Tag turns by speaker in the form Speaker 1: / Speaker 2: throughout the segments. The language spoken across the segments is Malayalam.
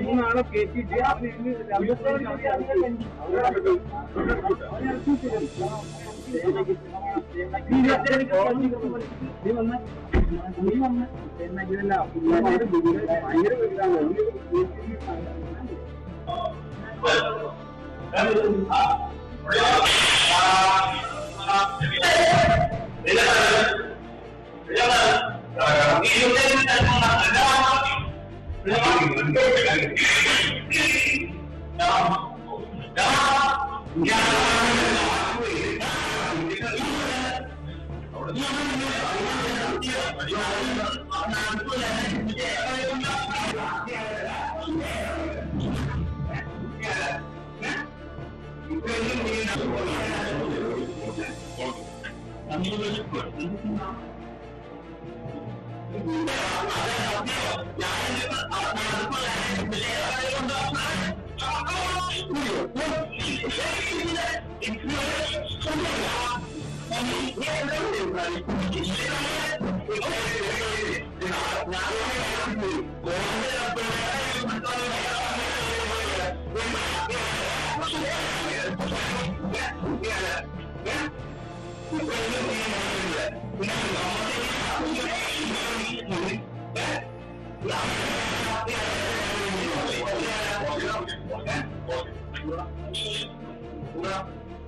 Speaker 1: മൂന്നാളെ കയറ്റിയിട്ട്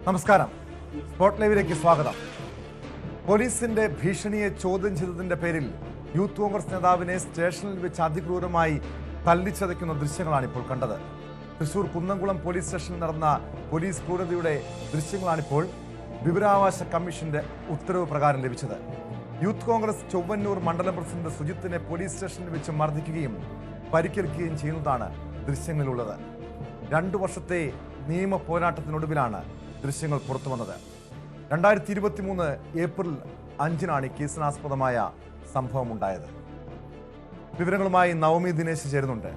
Speaker 2: നമസ്കാരം. സ്പോട്ട് ലൈവിലേക്ക് സ്വാഗതം. പോലീസിന്റെ ഭീഷണിയെ ചോദ്യം ചെയ്തതിന്റെ പേരിൽ യൂത്ത് കോൺഗ്രസ് നേതാവിനെ സ്റ്റേഷനിൽ വെച്ച് അതിക്രൂരമായി തല്ലിച്ചതയ്ക്കുന്ന ദൃശ്യങ്ങളാണ് ഇപ്പോൾ കണ്ടത്. തൃശൂർ കുന്നംകുളം പോലീസ് സ്റ്റേഷനിൽ നടന്ന പോലീസ് ക്രൂരതയുടെ ദൃശ്യങ്ങളാണിപ്പോൾ വിവരാവകാശ കമ്മീഷന്റെ ഉത്തരവ് പ്രകാരം ലഭിച്ചത്. യൂത്ത് കോൺഗ്രസ് ചൊവ്വന്നൂർ മണ്ഡലം പ്രസിഡന്റ് സുജിത്തിനെ പോലീസ് സ്റ്റേഷനിൽ വെച്ച് മർദ്ദിക്കുകയും പരിക്കേൽക്കുകയും ചെയ്യുന്നതാണ് ദൃശ്യങ്ങളിലുള്ളത്. 2 വർഷത്തെ നിയമ പോരാട്ടത്തിനൊടുവിലാണ് ദൃശ്യങ്ങൾ പുറത്തു വന്നത്. 2023 ഏപ്രിൽ 5-നാണ് ഈ കേസിനാസ്പദമായ സംഭവം ഉണ്ടായത്. വിവരങ്ങളുമായി നവമി ദിനേശ് ചേരുന്നുണ്ട്.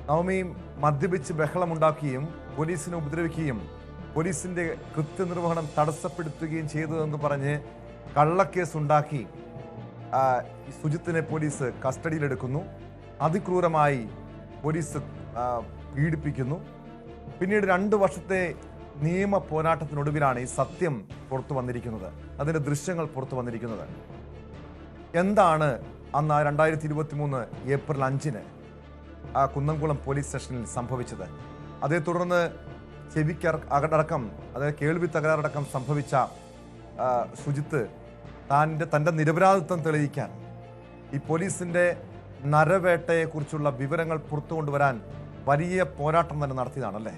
Speaker 2: നവമി, മദ്യപിച്ച് ബഹളമുണ്ടാക്കുകയും പോലീസിനെ ഉപദ്രവിക്കുകയും പോലീസിന്റെ കൃത്യനിർവഹണം തടസ്സപ്പെടുത്തുകയും ചെയ്തതെന്ന് പറഞ്ഞ് കള്ളക്കേസുണ്ടാക്കി സുജിത്തിനെ പോലീസ് കസ്റ്റഡിയിലെടുക്കുന്നു. അതിക്രൂരമായി പോലീസ് പീഡിപ്പിക്കുന്നു. പിന്നീട് 2 വർഷത്തെ നിയമ പോരാട്ടത്തിനൊടുവിലാണ് ഈ സത്യം പുറത്തു വന്നിരിക്കുന്നത്, അതിന്റെ ദൃശ്യങ്ങൾ പുറത്തു വന്നിരിക്കുന്നത്. എന്താണ് അന്ന് 2023 ഏപ്രിൽ 5-ന് ആ കുന്നംകുളം പോലീസ് സ്റ്റേഷനിൽ സംഭവിച്ചത്? അതേ തുടർന്ന് ചെവിക്കടക്കം, അതായത് കേൾവി തകരാറടക്കം സംഭവിച്ച സുജിത്ത് തൻ്റെ നിരപരാധിത്വം തെളിയിക്കാൻ ഈ പോലീസിന്റെ നരവേട്ടയെക്കുറിച്ചുള്ള വിവരങ്ങൾ പുറത്തു കൊണ്ടുവരാൻ വലിയ പോരാട്ടം തന്നെ നടത്തിയതാണല്ലേ?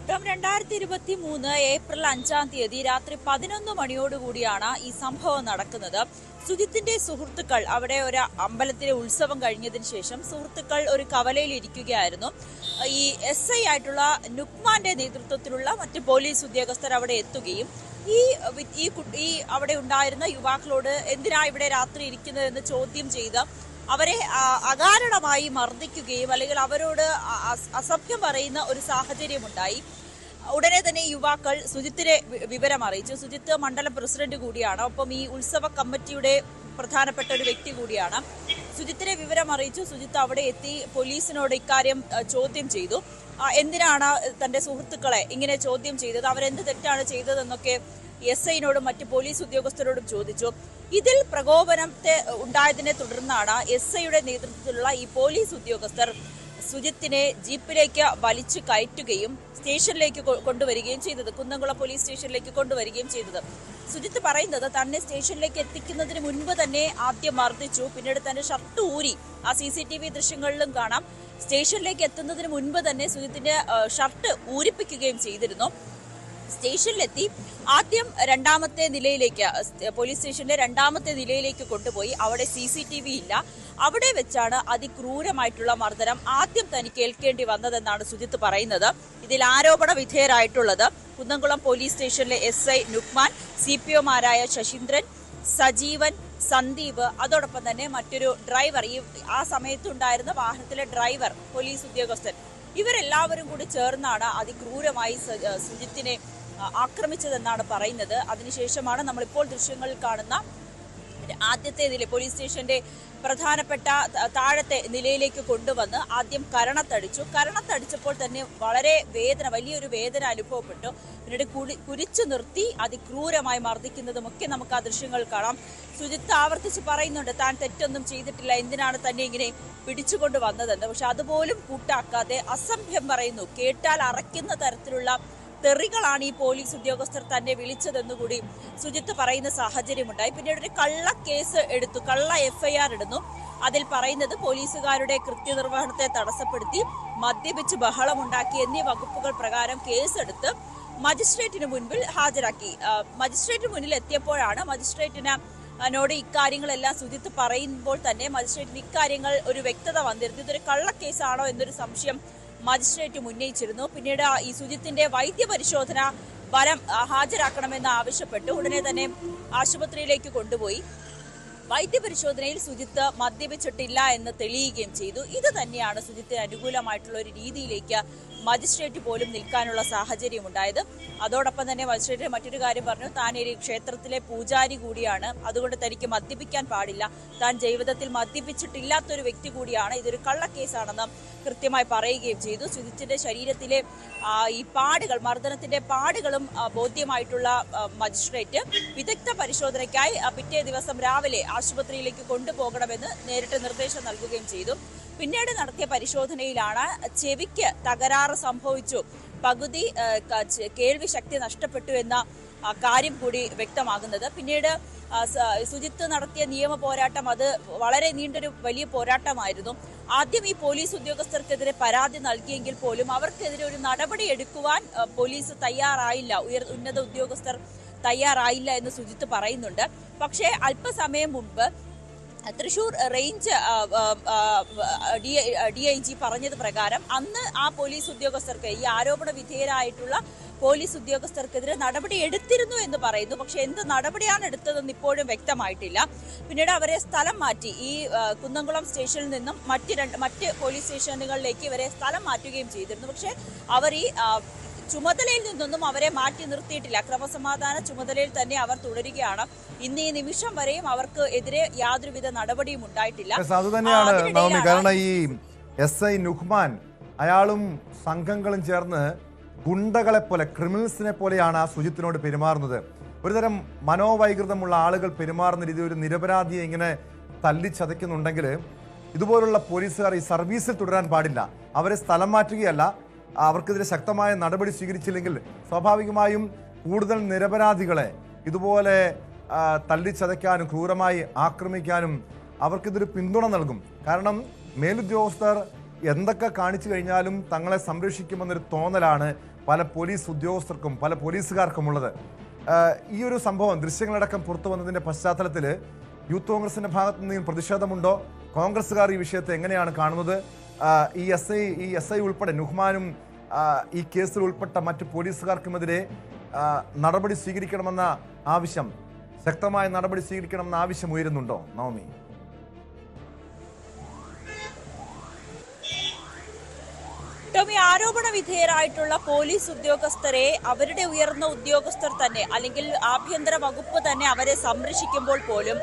Speaker 3: ടോം, 2023 ഏപ്രിൽ 5-ാം തീയതി രാത്രി 11 മണിയോടുകൂടിയാണ് ഈ സംഭവം നടക്കുന്നത്. സുജിത്തിന്റെ സുഹൃത്തുക്കൾ അവിടെ ഒരു അമ്പലത്തിലെ ഉത്സവം കഴിഞ്ഞതിന് ശേഷം സുഹൃത്തുക്കൾ ഒരു കവലയിൽ ഇരിക്കുകയായിരുന്നു. ഈ SI ആയിട്ടുള്ള നുക്മാന്റെ നേതൃത്വത്തിലുള്ള മറ്റ് പോലീസ് ഉദ്യോഗസ്ഥർ അവിടെ എത്തുകയും ഈ അവിടെ ഉണ്ടായിരുന്ന യുവാക്കളോട് എന്തിനാ ഇവിടെ രാത്രി ഇരിക്കുന്നതെന്ന് ചോദ്യം ചെയ്ത് അവരെ അകാരണമായി മർദ്ദിക്കുകയും അല്ലെങ്കിൽ അവരോട് അസഭ്യം പറയുന്ന ഒരു സാഹചര്യമുണ്ടായി. ഉടനെ തന്നെ യുവാക്കൾ സുജിത്തിനെ വിവരം അറിയിച്ചു. സുജിത്ത് മണ്ഡലം പ്രസിഡന്റ് കൂടിയാണ്, ഒപ്പം ഈ ഉത്സവ കമ്മിറ്റിയുടെ പ്രധാനപ്പെട്ട ഒരു വ്യക്തി കൂടിയാണ്. സുജിത്തിനെ വിവരം അറിയിച്ചു. സുജിത്ത് അവിടെ എത്തി പോലീസിനോട് ഇക്കാര്യം ചോദ്യം ചെയ്തു. എന്തിനാണ് തന്റെ സുഹൃത്തുക്കളെ ഇങ്ങനെ ചോദ്യം ചെയ്തത്, അവരെന്ത് തെറ്റാണ് ചെയ്തതെന്നൊക്കെ SIനോടും മറ്റ് പോലീസ് ഉദ്യോഗസ്ഥരോടും ചോദിച്ചു. ഇതിൽ പ്രകോപനത്തെ ഉണ്ടായതിനെ തുടർന്നാണ് SIയുടെ നേതൃത്വത്തിലുള്ള ഈ പോലീസ് ഉദ്യോഗസ്ഥർ സുജിത്തിനെ ജീപ്പിലേക്ക് വലിച്ചു കയറ്റുകയും സ്റ്റേഷനിലേക്ക് കൊണ്ടുവരികയും ചെയ്തത്, കുന്നംകുളം പോലീസ് സ്റ്റേഷനിലേക്ക് കൊണ്ടുവരികയും ചെയ്തത്. സുജിത്ത് പറയുന്നത് തന്നെ സ്റ്റേഷനിലേക്ക് എത്തിക്കുന്നതിന് മുൻപ് തന്നെ ആദ്യം മർദ്ദിച്ചു, പിന്നീട് തന്റെ ഷർട്ട് ഊരി, ആ CCTV ദൃശ്യങ്ങളിലും കാണാം, സ്റ്റേഷനിലേക്ക് എത്തുന്നതിന് മുൻപ് തന്നെ സുജിത്തിന്റെ ഷർട്ട് ഊരിപ്പിക്കുകയും ചെയ്തിരുന്നു. സ്റ്റേഷനിലെത്തി ആദ്യം രണ്ടാമത്തെ നിലയിലേക്ക്, പോലീസ് സ്റ്റേഷന്റെ 2ാമത്തെ നിലയിലേക്ക് കൊണ്ടുപോയി. അവിടെ CCTV ഇല്ല. അവിടെ വെച്ചാണ് അതിക്രൂരമായിട്ടുള്ള മർദ്ദനം ആദ്യം തനിക്ക് ഏൽക്കേണ്ടി വന്നതെന്നാണ് സുജിത്ത് പറയുന്നത്. ഇതിൽ ആരോപണ വിധേയരായിട്ടുള്ളത് കുന്നംകുളം പോലീസ് സ്റ്റേഷനിലെ SI നുക്മാൻ, CPOമാരായ ശശീന്ദ്രൻ, സജീവൻ, സന്ദീപ്, അതോടൊപ്പം തന്നെ മറ്റൊരു ഡ്രൈവർ, ആ സമയത്തുണ്ടായിരുന്ന വാഹനത്തിലെ ഡ്രൈവർ, പോലീസ് ഉദ്യോഗസ്ഥൻ ഇവരെല്ലാവരും കൂടി ചേർന്നാണ് അതിക്രൂരമായി സുജിത്തിനെ ആക്രമിച്ചതെന്നാണ് പറയുന്നത്. അതിനുശേഷമാണ് നമ്മളിപ്പോൾ ദൃശ്യങ്ങളിൽ കാണുന്ന ആദ്യത്തെ നില പോലീസ് സ്റ്റേഷന്റെ പ്രധാനപ്പെട്ട താഴത്തെ നിലയിലേക്ക് കൊണ്ടുവന്ന് ആദ്യം കരണത്തടിച്ചപ്പോൾ തന്നെ വലിയൊരു വേദന അനുഭവപ്പെട്ടു. പിന്നീട് കുരിച്ചു നിർത്തി അതിക്രൂരമായി മർദ്ദിക്കുന്നതുമൊക്കെ നമുക്ക് ആ ദൃശ്യങ്ങൾ കാണാം. സുജിത്ത് ആവർത്തിച്ച് പറയുന്നുണ്ട് താൻ തെറ്റൊന്നും ചെയ്തിട്ടില്ല, എന്തിനാണ് തന്നെ ഇങ്ങനെ പിടിച്ചുകൊണ്ട് വന്നതെന്ന്. പക്ഷെ അതുപോലും കൂട്ടാക്കാതെ അസഭ്യം പറയുന്നു. കേട്ടാൽ അറയ്ക്കുന്ന തരത്തിലുള്ള തെറികളാണ് ഈ പോലീസ് ഉദ്യോഗസ്ഥർ തന്നെ വിളിച്ചതെന്നുകൂടി സുജിത്ത് പറയുന്ന സാഹചര്യമുണ്ടായി. പിന്നീട് ഒരു കള്ള FIR ഇടുന്നു. അതിൽ പറയുന്നത് പോലീസുകാരുടെ കൃത്യനിർവഹണത്തെ തടസ്സപ്പെടുത്തി, മദ്യപിച്ച് ബഹളമുണ്ടാക്കി എന്നീ വകുപ്പുകൾ പ്രകാരം കേസെടുത്ത് മജിസ്ട്രേറ്റിന് മുൻപിൽ ഹാജരാക്കി. മജിസ്ട്രേറ്റിന് മുന്നിൽ എത്തിയപ്പോഴാണ് മജിസ്ട്രേറ്റിനോട് ഇക്കാര്യങ്ങളെല്ലാം സുജിത്ത് പറയുമ്പോൾ തന്നെ മജിസ്ട്രേറ്റിന് ഇക്കാര്യങ്ങൾ ഒരു വ്യക്തത വന്നിരുന്നു. ഇതൊരു കള്ളക്കേസാണോ എന്നൊരു സംശയം മജിസ്ട്രേറ്റ് ഉന്നയിച്ചിരുന്നു. പിന്നീട് ഈ സുജിത്തിന്റെ വൈദ്യപരിശോധന ഫലം ഹാജരാക്കണമെന്ന് ആവശ്യപ്പെട്ടു. ഉടനെ തന്നെ ആശുപത്രിയിലേക്ക് കൊണ്ടുപോയി. വൈദ്യപരിശോധനയിൽ സുജിത്ത് മദ്യപിച്ചിട്ടില്ല എന്ന് തെളിയുകയും ചെയ്തു. ഇത് തന്നെയാണ് സുജിത്തിന് അനുകൂലമായിട്ടുള്ള ഒരു രീതിയിലേക്ക് മജിസ്ട്രേറ്റ് പോലും നിൽക്കാനുള്ള സാഹചര്യം ഉണ്ടായത്. അതോടൊപ്പം തന്നെ മജിസ്ട്രേറ്റ് മറ്റൊരു കാര്യം പറഞ്ഞു, താൻ ഒരു ക്ഷേത്രത്തിലെ പൂജാരി കൂടിയാണ്, അതുകൊണ്ട് തനിക്ക് മദ്യപിക്കാൻ പാടില്ല, താൻ ജീവിതത്തിൽ മദ്യപിച്ചിട്ടില്ലാത്തൊരു വ്യക്തി കൂടിയാണ്, ഇതൊരു കള്ളക്കേസാണെന്ന് കൃത്യമായി പറയുകയും ചെയ്തു. സുജിത്തിന്റെ ശരീരത്തിലെ ഈ പാടുകൾ, മർദ്ദനത്തിന്റെ പാടുകളും ബോധ്യമായിട്ടുള്ള മജിസ്ട്രേറ്റ് വിദഗ്ധ പരിശോധനയ്ക്കായി പിറ്റേ ദിവസം രാവിലെ ആശുപത്രിയിലേക്ക് കൊണ്ടുപോകണമെന്ന് നേരിട്ട് നിർദ്ദേശം നൽകുകയും ചെയ്തു. പിന്നീട് നടത്തിയ പരിശോധനയിലാണ് ചെവിക്ക് തകരാറ് സംഭവിച്ചു, പകുതി കേൾവി ശക്തി നഷ്ടപ്പെട്ടു എന്ന കാര്യം കൂടി വ്യക്തമാകുന്നത്. പിന്നീട് സുജിത്ത് നടത്തിയ നിയമ പോരാട്ടം അത് വളരെ നീണ്ടൊരു വലിയ പോരാട്ടമായിരുന്നു. ആദ്യം ഈ പോലീസ് ഉദ്യോഗസ്ഥർക്കെതിരെ പരാതി നൽകിയെങ്കിൽ പോലും അവർക്കെതിരെ ഒരു നടപടി എടുക്കുവാൻ പോലീസ് തയ്യാറായില്ല, ഉന്നത ഉദ്യോഗസ്ഥർ തയ്യാറായില്ല എന്ന് സുജിത്ത് പറയുന്നുണ്ട്. പക്ഷേ അല്പസമയം മുൻപ് തൃശൂർ റേഞ്ച് DIG പറഞ്ഞത് പ്രകാരം അന്ന് ആ പോലീസ് ഉദ്യോഗസ്ഥർക്ക്, ഈ ആരോപണ വിധേയരായിട്ടുള്ള പോലീസ് ഉദ്യോഗസ്ഥർക്കെതിരെ നടപടി എടുത്തിരുന്നു എന്ന് പറയുന്നു. പക്ഷെ എന്ത് നടപടിയാണ് എടുത്തതെന്ന് ഇപ്പോഴും വ്യക്തമായിട്ടില്ല. പിന്നീട് അവരെ സ്ഥലം മാറ്റി, ഈ കുന്നംകുളം സ്റ്റേഷനിൽ നിന്നും മറ്റ് പോലീസ് സ്റ്റേഷനുകളിലേക്ക് ഇവരെ സ്ഥലം മാറ്റുകയും ചെയ്തിരുന്നു. പക്ഷെ അവർ ഈ ചുമതലയിൽ നിന്നൊന്നും അവരെ മാറ്റി നിർത്തിയിട്ടില്ല. ക്രമസമാധാന ചുമതലയിൽ തന്നെ അവർ തുടരുകയാണ്. ഇന്ന് ഈ നിമിഷം വരെയും അവർക്ക് എതിരെ യാതൊരുവിധ നടപടിയും ഉണ്ടായിട്ടില്ല.
Speaker 2: അതുതന്നെയാണ് നവമി. കാരണം ഈ SI നുഹ്മാൻ, അയാളും സംഘങ്ങളും ചേർന്ന് ഗുണ്ടകളെ പോലെ, ക്രിമിനൽസിനെ പോലെയാണ് ആ സുജിത്തിനോട് പെരുമാറുന്നത്. ഒരുതരം മനോവൈകൃതമുള്ള ആളുകൾ പെരുമാറുന്ന രീതി, ഒരു നിരപരാധിയെ ഇങ്ങനെ തല്ലിച്ചതയ്ക്കുന്നുണ്ടെങ്കിൽ ഇതുപോലുള്ള പോലീസുകാർ ഈ സർവീസിൽ തുടരാൻ പാടില്ല. അവരെ സ്ഥലം മാറ്റുകയല്ല, അവർക്കെതിരെ ശക്തമായ നടപടി സ്വീകരിച്ചില്ലെങ്കിൽ സ്വാഭാവികമായും കൂടുതൽ നിരപരാധികളെ ഇതുപോലെ തല്ലിച്ചതയ്ക്കാനും ക്രൂരമായി ആക്രമിക്കാനും അവർക്കിതൊരു പിന്തുണ നൽകും. കാരണം മേലുദ്യോഗസ്ഥർ എന്തൊക്കെ കാണിച്ചു കഴിഞ്ഞാലും തങ്ങളെ സംരക്ഷിക്കുമെന്നൊരു തോന്നലാണ് പല പോലീസ് ഉദ്യോഗസ്ഥർക്കും പല പോലീസുകാർക്കുമുള്ളത്. ഈ ഒരു സംഭവം ദൃശ്യങ്ങളടക്കം പുറത്തു വന്നതിൻ്റെ പശ്ചാത്തലത്തിൽ യൂത്ത് കോൺഗ്രസിൻ്റെ ഭാഗത്തു നിന്ന് പ്രതിഷേധമുണ്ടോ? കോൺഗ്രസ്സുകാർ ഈ വിഷയത്തെ എങ്ങനെയാണ് കാണുന്നത്? ഈ SI ഉൾപ്പെടെ നുഹ്മാനും ഈ കേസിൽ ഉൾപ്പെട്ട മറ്റ് പോലീസുകാർക്കുമെതിരെ നടപടി സ്വീകരിക്കണമെന്ന ആവശ്യം, ശക്തമായ നടപടി സ്വീകരിക്കണമെന്ന ആവശ്യം ഉയരുന്നുണ്ടോ നവമി?
Speaker 3: ടോമി, ആരോപണ വിധേയരായിട്ടുള്ള പോലീസ് ഉദ്യോഗസ്ഥരെ അവരുടെ ഉയർന്ന ഉദ്യോഗസ്ഥർ തന്നെ, അല്ലെങ്കിൽ ആഭ്യന്തര വകുപ്പ് തന്നെ അവരെ സംരക്ഷിക്കുമ്പോൾ പോലും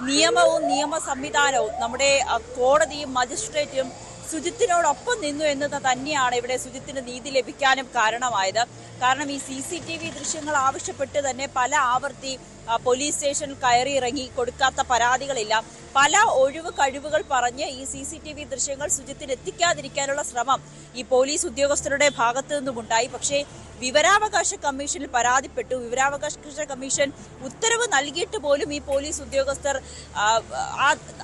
Speaker 3: നിയമവും നിയമ സംവിധാനവും നമ്മുടെ കോടതിയും മജിസ്ട്രേറ്റും സുജിത്തിനോടൊപ്പം നിന്നു എന്നത് തന്നെയാണ് ഇവിടെ സുജിത്തിന് നീതി ലഭിക്കാനും കാരണമായത്. കാരണം ഈ CCTV ദൃശ്യങ്ങൾ ആവശ്യപ്പെട്ട് തന്നെ പല ആവർത്തി പോലീസ് സ്റ്റേഷനിൽ കയറി ഇറങ്ങി കൊടുക്കാത്ത പരാതികളില്ല. പല ഒഴിവ് കഴിവുകൾ പറഞ്ഞ് ഈ CCTV ദൃശ്യങ്ങൾ സുജിത്തിന് എത്തിക്കാതിരിക്കാനുള്ള ശ്രമം ഈ പോലീസ് ഉദ്യോഗസ്ഥരുടെ ഭാഗത്തു നിന്നുമുണ്ടായി. പക്ഷേ വിവരാവകാശ കമ്മീഷനിൽ പരാതിപ്പെട്ടു. വിവരാവകാശ കമ്മീഷൻ ഉത്തരവ് നൽകിയിട്ട് പോലും ഈ പോലീസ് ഉദ്യോഗസ്ഥർ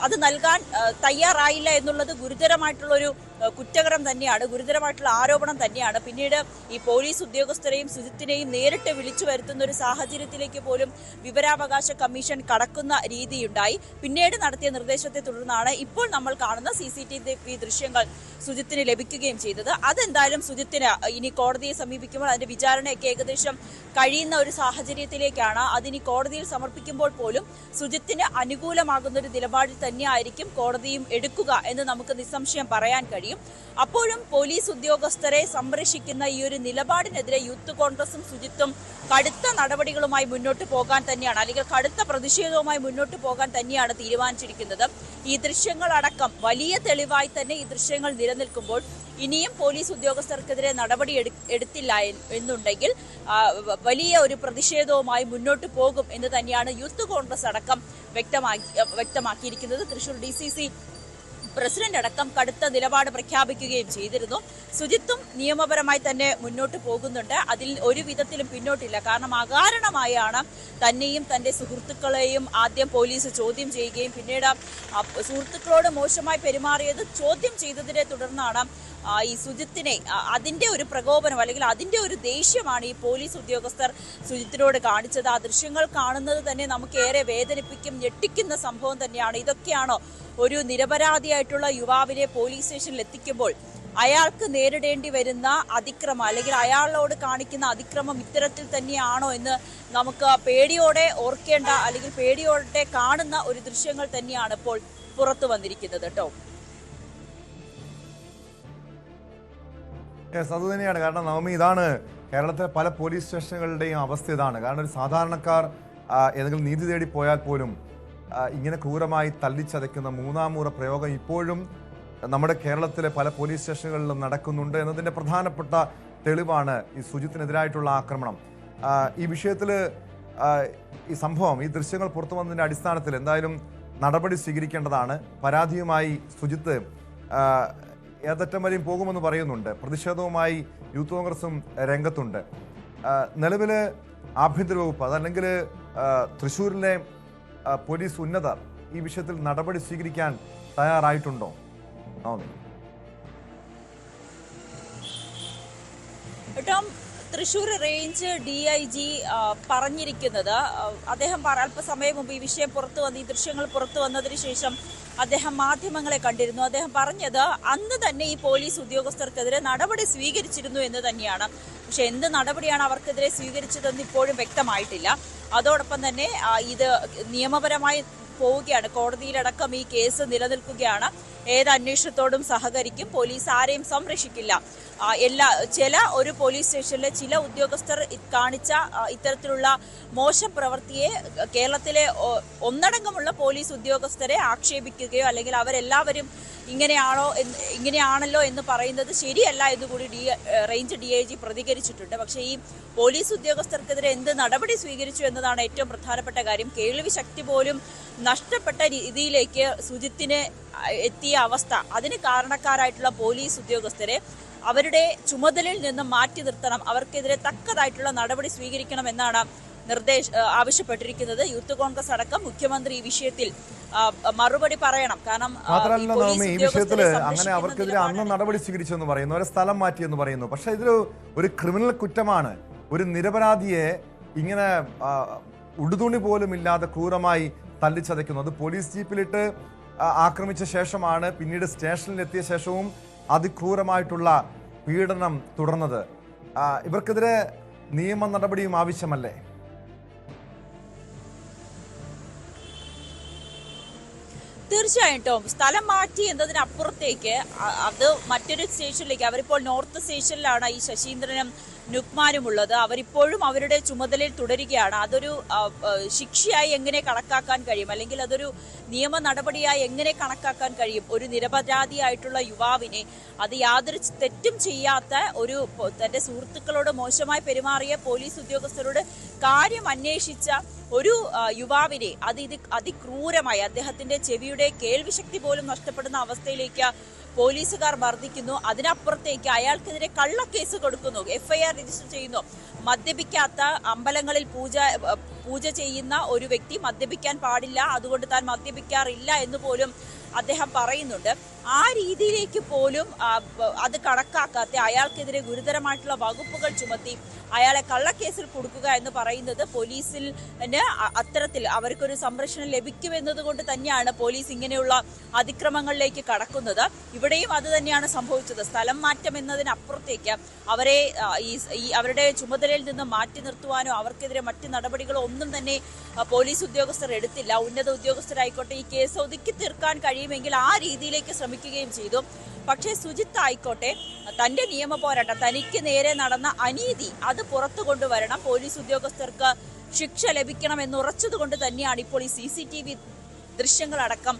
Speaker 3: അത് നൽകാൻ തയ്യാറായില്ല എന്നുള്ളത് ഗുരുതരമായിട്ടുള്ളൊരു കുറ്റകരം തന്നെയാണ്, ഗുരുതരമായിട്ടുള്ള ആരോപണം തന്നെയാണ്. പിന്നീട് ഈ പോലീസ് ഉദ്യോഗസ്ഥരെയും സുജിത്തിനെയും നേരിട്ട് വിളിച്ചു വരുത്തുന്ന ഒരു സാഹചര്യത്തിലേക്ക് പോലും വിവരാവകാശ കമ്മീഷൻ കടക്കുന്ന രീതിയുണ്ടായി. പിന്നീട് നടത്തിയ നിർദ്ദേശത്തെ തുടർന്നാണ് ഇപ്പോൾ നമ്മൾ കാണുന്ന CCTV ദൃശ്യങ്ങൾ സുജിത്തിന് ലഭിക്കുകയും ചെയ്തത്. അതെന്തായാലും സുജിത്തിന് ഇനി കോടതിയെ സമീപിക്കുമ്പോൾ അതിന്റെ വിചാരണയൊക്കെ ഏകദേശം കഴിയുന്ന ഒരു സാഹചര്യത്തിലേക്കാണ്. അതിനി കോടതിയിൽ സമർപ്പിക്കുമ്പോൾ പോലും സുജിത്തിന് അനുകൂലമാകുന്ന ഒരു നിലപാടിൽ തന്നെയായിരിക്കും കോടതിയും എടുക്കുക എന്ന് നമുക്ക് നിസ്സംശയം പറയാൻ കഴിയും. കഴിയും. അപ്പോഴും പോലീസ് ഉദ്യോഗസ്ഥരെ സംരക്ഷിക്കുന്ന ഈ ഒരു നിലപാടിനെതിരെ യൂത്ത് കോൺഗ്രസും സുജിത്തും കടുത്ത നടപടികളുമായി മുന്നോട്ട് പോകാൻ തന്നെയാണ്, അല്ലെങ്കിൽ കടുത്ത പ്രതിഷേധവുമായി മുന്നോട്ട് പോകാൻ തന്നെയാണ് തീരുമാനിച്ചിരിക്കുന്നത്. ഈ ദൃശ്യങ്ങളടക്കം വലിയ തെളിവായി തന്നെ ഈ ദൃശ്യങ്ങൾ നിലനിൽക്കുമ്പോൾ ഇനിയും പോലീസ് ഉദ്യോഗസ്ഥർക്കെതിരെ നടപടി എടുത്തില്ല എന്നുണ്ടെങ്കിൽ വലിയ ഒരു പ്രതിഷേധവുമായി മുന്നോട്ട് പോകും എന്ന് തന്നെയാണ് യൂത്ത് കോൺഗ്രസ് അടക്കം വ്യക്തമാക്കിയിരിക്കുന്നത്. തൃശൂർ DCC പ്രസിഡന്റ് അടക്കം കടുത്ത നിലപാട് പ്രഖ്യാപിക്കുകയും ചെയ്തിരുന്നു. സുജിത്തും നിയമപരമായി തന്നെ മുന്നോട്ട് പോകുന്നുണ്ട്. അതിൽ ഒരു വിധത്തിലും പിന്നോട്ടില്ല. കാരണം അകാരണമായാണ് തന്നെയും തന്റെ സുഹൃത്തുക്കളെയും ആദ്യം പോലീസ് ചോദ്യം ചെയ്യുകയും പിന്നീട് സുഹൃത്തുക്കളോട് മോശമായി പെരുമാറിയത് ചോദ്യം ചെയ്തതിനെ തുടർന്നാണ് ഈ സുജിത്തിനെ അതിന്റെ ഒരു പ്രകോപനം അല്ലെങ്കിൽ അതിന്റെ ഒരു ദേഷ്യമാണ് ഈ പോലീസ് ഉദ്യോഗസ്ഥർ സുജിത്തിനോട് കാണിച്ചത്. ആ ദൃശ്യങ്ങൾ കാണുന്നത് തന്നെ നമുക്ക് ഏറെ വേദനിപ്പിക്കും, ഞെട്ടിക്കുന്ന സംഭവം തന്നെയാണ്. ഇതൊക്കെയാണോ ഒരു നിരപരാധിയായിട്ടുള്ള യുവാവിനെ പോലീസ് സ്റ്റേഷനിൽ എത്തിക്കുമ്പോൾ അയാൾക്ക് നേരിടേണ്ടി വരുന്ന അതിക്രമം അല്ലെങ്കിൽ അയാളോട് കാണിക്കുന്ന അതിക്രമം ഇത്തരത്തിൽ തന്നെയാണോ എന്ന് നമുക്ക് പേടിയോടെ ഓർക്കേണ്ട അല്ലെങ്കിൽ പേടിയോടെ കാണുന്ന ഒരു ദൃശ്യങ്ങൾ തന്നെയാണ് ഇപ്പോൾ പുറത്തു വന്നിരിക്കുന്നത് കേട്ടോ.
Speaker 2: അത് തന്നെയാണ്. കാരണം നവമി, ഇതാണ് കേരളത്തിലെ പല പോലീസ് സ്റ്റേഷനുകളുടെയും അവസ്ഥ. ഇതാണ് കാരണം ഒരു സാധാരണക്കാർ ഏതെങ്കിലും നീതി തേടി പോയാൽ പോലും ഇങ്ങനെ ക്രൂരമായി തല്ലിച്ചതയ്ക്കുന്ന മൂന്നാം മുറ പ്രയോഗം ഇപ്പോഴും നമ്മുടെ കേരളത്തിലെ പല പോലീസ് സ്റ്റേഷനുകളിലും നടക്കുന്നുണ്ട് എന്നതിൻ്റെ പ്രധാനപ്പെട്ട തെളിവാണ് ഈ സുജിത്തിനെതിരായിട്ടുള്ള ആക്രമണം. ഈ വിഷയത്തിൽ ഈ സംഭവം, ഈ ദൃശ്യങ്ങൾ പുറത്തു വന്നതിൻ്റെ അടിസ്ഥാനത്തിൽ എന്തായാലും നടപടി സ്വീകരിക്കേണ്ടതാണ്. പരാതിയുമായി സുജിത്ത് ഏതറ്റം വരെയും പോകുമെന്ന് പറയുന്നുണ്ട്. പ്രതിഷേധവുമായി യൂത്ത് കോൺഗ്രസും രംഗത്തുണ്ട്. നിലവിൽ ആഭ്യന്തര വകുപ്പ് അതല്ലെങ്കിൽ തൃശ്ശൂരിലെ പോലീസ് ഉന്നതർ ഈ വിഷയത്തിൽ നടപടി സ്വീകരിക്കാൻ തയ്യാറായിട്ടുണ്ടോ?
Speaker 3: തൃശ്ശൂർ റേഞ്ച് DIG പറഞ്ഞിരിക്കുന്നത്, അദ്ദേഹം അല്പസമയം മുമ്പ് ഈ വിഷയം പുറത്തു വന്ന് ഈ ദൃശ്യങ്ങൾ പുറത്തു വന്നതിന് ശേഷം അദ്ദേഹം മാധ്യമങ്ങളെ കണ്ടിരുന്നു. അദ്ദേഹം പറഞ്ഞത് അന്ന് തന്നെ ഈ പോലീസ് ഉദ്യോഗസ്ഥർക്കെതിരെ നടപടി സ്വീകരിച്ചിരുന്നു എന്ന് തന്നെയാണ്. പക്ഷെ എന്ത് നടപടിയാണ് അവർക്കെതിരെ സ്വീകരിച്ചതെന്ന് ഇപ്പോഴും വ്യക്തമായിട്ടില്ല. അതോടൊപ്പം തന്നെ ഇത് നിയമപരമായി പോവുകയാണ്, കോടതിയിലടക്കം ഈ കേസ് നിലനിൽക്കുകയാണ്. ഏത് അന്വേഷണത്തോടും സഹകരിക്കും, പോലീസ് ആരെയും സംരക്ഷിക്കില്ല. ചില ഒരു പോലീസ് സ്റ്റേഷനിലെ ചില ഉദ്യോഗസ്ഥർ കാണിച്ച ഇത്തരത്തിലുള്ള മോശം പ്രവൃത്തിയെ കേരളത്തിലെ ഒന്നടങ്കമുള്ള പോലീസ് ഉദ്യോഗസ്ഥരെ ആക്ഷേപിക്കുകയോ അല്ലെങ്കിൽ അവരെല്ലാവരും ഇങ്ങനെയാണല്ലോ എന്ന് പറയുന്നത് ശരിയല്ല എന്നുകൂടി റേഞ്ച് DIG പ്രതികരിച്ചിട്ടുണ്ട്. പക്ഷേ ഈ പോലീസ് ഉദ്യോഗസ്ഥർക്കെതിരെ എന്ത് നടപടി സ്വീകരിച്ചു എന്നതാണ് ഏറ്റവും പ്രധാനപ്പെട്ട കാര്യം. കേൾവി ശക്തി പോലും നഷ്ടപ്പെട്ട രീതിയിലേക്ക് സുജിത്തിന് എത്തിയ അവസ്ഥ, അതിന് കാരണക്കാരായിട്ടുള്ള പോലീസ് ഉദ്യോഗസ്ഥരെ അവരുടെ ചുമതലയിൽ നിന്ന് മാറ്റി നിർത്തണം, അവർക്കെതിരെ തക്കതായിട്ടുള്ള നടപടി സ്വീകരിക്കണം എന്നാണ് ആവശ്യപ്പെട്ടിരിക്കുന്നത്. യൂത്ത് കോൺഗ്രസ് അടക്കം മുഖ്യമന്ത്രി ഈ വിഷയത്തിൽ മറുപടി പറയണം. കാരണം
Speaker 2: മാത്രമല്ല ഈ വിഷയത്തിൽ അങ്ങനെ അവർക്കെതിരെ അന്ന് നടപടി സ്വീകരിച്ചെന്ന് പറയുന്നു, അവരെ സ്ഥലം മാറ്റിയെന്ന് പറയുന്നു. പക്ഷെ ഇതൊരു ഒരു ക്രിമിനൽ കുറ്റമാണ്. ഒരു നിരപരാധിയെ ഇങ്ങനെ ഉടുതുണി പോലും ഇല്ലാതെ ക്രൂരമായി തല്ലിച്ചതയ്ക്കുന്നു. അത് പോലീസ് ജീപ്പിലിട്ട് ആക്രമിച്ച ശേഷമാണ്, പിന്നീട് സ്റ്റേഷനിലെത്തിയ ശേഷവും അതിക്രൂരമായിട്ടുള്ള പീഡനം തുടർന്നത്. ഇവർക്കെതിരെ നിയമ നടപടിയും ആവശ്യമല്ലേ?
Speaker 3: തീർച്ചയായിട്ടും സ്ഥലം മാറ്റി എന്നതിനപ്പുറത്തേക്ക് അത് മറ്റൊരു സ്റ്റേഷനിലേക്ക്, അവരിപ്പോൾ നോർത്ത് സ്റ്റേഷനിലാണ് ഈ ശശീന്ദ്രനും നുക്മാനും ഉള്ളത്. അവരിപ്പോഴും അവരുടെ ചുമതലയിൽ തുടരുകയാണ്. അതൊരു ശിക്ഷയായി എങ്ങനെ കണക്കാക്കാൻ കഴിയും, അല്ലെങ്കിൽ അതൊരു നിയമ നടപടിയായി എങ്ങനെ കണക്കാക്കാൻ കഴിയും? ഒരു നിരപരാധിയായിട്ടുള്ള യുവാവിനെ, അത് യാതൊരു തെറ്റും ചെയ്യാത്ത ഒരു തന്റെ സുഹൃത്തുക്കളോട് മോശമായി പെരുമാറിയ പോലീസ് ഉദ്യോഗസ്ഥരോട് കാര്യം അന്വേഷിച്ച ഒരു യുവാവിനെ അതിക്രൂരമായി അദ്ദേഹത്തിന്റെ ചെവിയുടെ കേൾവിശക്തി പോലും നഷ്ടപ്പെടുന്ന അവസ്ഥയിലേക്ക് പോലീസുകാർ മർദ്ദിക്കുന്നു. അതിനപ്പുറത്തേക്ക് അയാൾക്കെതിരെ കള്ളക്കേസ് കൊടുക്കുന്നു, FIR രജിസ്റ്റർ ചെയ്യുന്നു. മദ്യപിക്കാത്ത അമ്പലങ്ങളിൽ പൂജ ചെയ്യുന്ന ഒരു വ്യക്തി മദ്യപിക്കാൻ പാടില്ല, അതുകൊണ്ട് താൻ മദ്യപിക്കാറില്ല എന്ന് പോലും അദ്ദേഹം പറയുന്നുണ്ട്. ആ രീതിയിലേക്ക് പോലും അത് കണക്കാക്കാത്ത അയാൾക്കെതിരെ ഗുരുതരമായിട്ടുള്ള വകുപ്പുകൾ ചുമത്തി അയാളെ കള്ളക്കേസിൽ കൊടുക്കുക എന്ന് പറയുന്നത് പോലീസിന് അത്തരത്തിൽ അവർക്കൊരു സംരക്ഷണം ലഭിക്കുമെന്നത് കൊണ്ട് തന്നെയാണ് പോലീസ് ഇങ്ങനെയുള്ള അതിക്രമങ്ങളിലേക്ക് കടക്കുന്നത്. ഇവിടെയും അത് തന്നെയാണ് സംഭവിച്ചത്. സ്ഥലം മാറ്റം എന്നതിനപ്പുറത്തേക്ക് അവരെ അവരുടെ ചുമതലയിൽ നിന്ന് മാറ്റി നിർത്തുവാനോ അവർക്കെതിരെ മറ്റ് നടപടികളോ ഒന്നും തന്നെ പോലീസ് ഉദ്യോഗസ്ഥർ എടുത്തില്ല. ഉന്നത ഉദ്യോഗസ്ഥരായിക്കോട്ടെ ഈ കേസ് ഒതുക്കി തീർക്കാൻ കഴിയുമെങ്കിൽ ആ രീതിയിലേക്ക് ശ്രമിക്കും. ശ്രമിക്കുകയും ചെയ്തു. പക്ഷേ സുജിത്ത് ആയിക്കോട്ടെ തന്റെ നിയമ പോരാട്ടം, തനിക്ക് നേരെ നടന്ന അനീതി അത് പുറത്തു കൊണ്ടുവരണം, പോലീസ് ഉദ്യോഗസ്ഥർക്ക് ശിക്ഷ ലഭിക്കണം എന്നുറച്ചതുകൊണ്ട് തന്നെയാണ് ഇപ്പോൾ ഈ CCTV ദൃശ്യങ്ങളടക്കം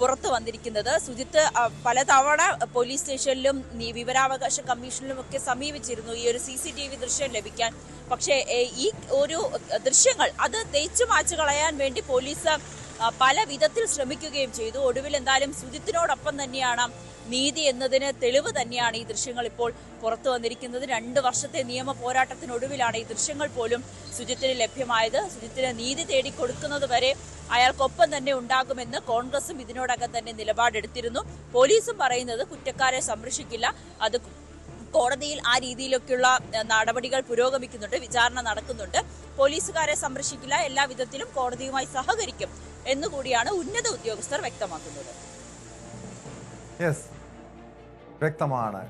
Speaker 3: പുറത്തു വന്നിരിക്കുന്നത്. സുജിത്ത് പലതവണ പോലീസ് സ്റ്റേഷനിലും വിവരാവകാശ കമ്മീഷനിലും ഒക്കെ സമീപിച്ചിരുന്നു ഈ ഒരു CCTV ദൃശ്യം ലഭിക്കാൻ. പക്ഷേ ഈ ഒരു ദൃശ്യങ്ങൾ അത് തേച്ചു മാച്ചു കളയാൻ വേണ്ടി പോലീസ് പല വിധത്തിൽ ശ്രമിക്കുകയും ചെയ്തു. ഒടുവിൽ എന്തായാലും സുജിത്തിനോടൊപ്പം തന്നെയാണ് നീതി എന്നതിന് തെളിവ് തന്നെയാണ് ഈ ദൃശ്യങ്ങൾ ഇപ്പോൾ പുറത്തു വന്നിരിക്കുന്നത്. 2 വർഷത്തെ നിയമ പോരാട്ടത്തിനൊടുവിലാണ് ഈ ദൃശ്യങ്ങൾ പോലും സുജിത്തിന് ലഭ്യമായത്. സുജിത്തിന് നീതി തേടിക്കൊടുക്കുന്നത് വരെ അയാൾക്കൊപ്പം തന്നെ ഉണ്ടാകുമെന്ന് കോൺഗ്രസും ഇതിനോടകം തന്നെ നിലപാടെടുത്തിരുന്നു. പോലീസും പറയുന്നത് കുറ്റക്കാരെ സംരക്ഷിക്കില്ല, അത് കോടതിയിൽ ആ രീതിയിലൊക്കെയുള്ള നടപടികൾ പുരോഗമിക്കുന്നുണ്ട്, വിചാരണ നടക്കുന്നുണ്ട്, പോലീസുകാരെ സംരക്ഷിക്കില്ല, എല്ലാ വിധത്തിലും കോടതിയുമായി സഹകരിക്കും എന്നുകൂടിയാണ് ഉന്നത ഉദ്യോഗസ്ഥർ വ്യക്തമാക്കുന്നത്.
Speaker 2: വ്യക്തമാണ്.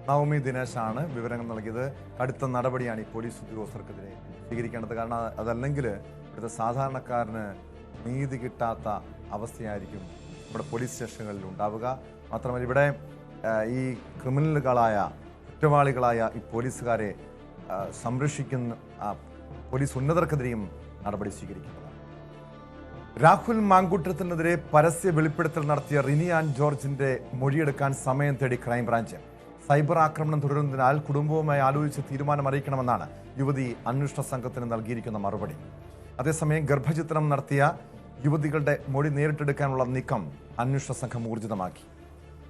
Speaker 2: നവമി ദിനേശാണ് വിവരങ്ങൾ നൽകിയത്. കടുത്ത നടപടിയാണ് ഈ പോലീസ് ഉദ്യോഗസ്ഥർക്കെതിരെ സ്വീകരിക്കേണ്ടത്. കാരണം അതല്ലെങ്കിൽ ഇവിടുത്തെ സാധാരണക്കാരന് നീതി കിട്ടാത്ത അവസ്ഥയായിരിക്കും ഇവിടെ പോലീസ് സ്റ്റേഷനുകളിൽ ഉണ്ടാവുക. മാത്രമല്ല ഇവിടെ ഈ ക്രിമിനലുകളായ കുറ്റവാളികളായ ഈ പോലീസുകാരെ സംരക്ഷിക്കുന്ന പോലീസ് ഉന്നതർക്കെതിരെയും നടപടി സ്വീകരിക്കുന്നതാണ്. രാഹുൽ മാങ്കൂട്ടത്തിനെതിരെ പരസ്യ വെളിപ്പെടുത്തൽ നടത്തിയ റിനി ആൻ ജോർജിന്റെ മൊഴിയെടുക്കാൻ സമയം തേടി ക്രൈംബ്രാഞ്ച്. സൈബർ ആക്രമണം തുടരുന്നതിനാൽ കുടുംബവുമായി ആലോചിച്ച് തീരുമാനം അറിയിക്കണമെന്നാണ് യുവതി അന്വേഷണ സംഘത്തിന് നൽകിയിരിക്കുന്ന മറുപടി. അതേസമയം ഗർഭചിത്രം നടത്തിയ യുവതികളുടെ മൊഴി നേരിട്ടെടുക്കാനുള്ള നീക്കം അന്വേഷണ സംഘം ഊർജിതമാക്കി.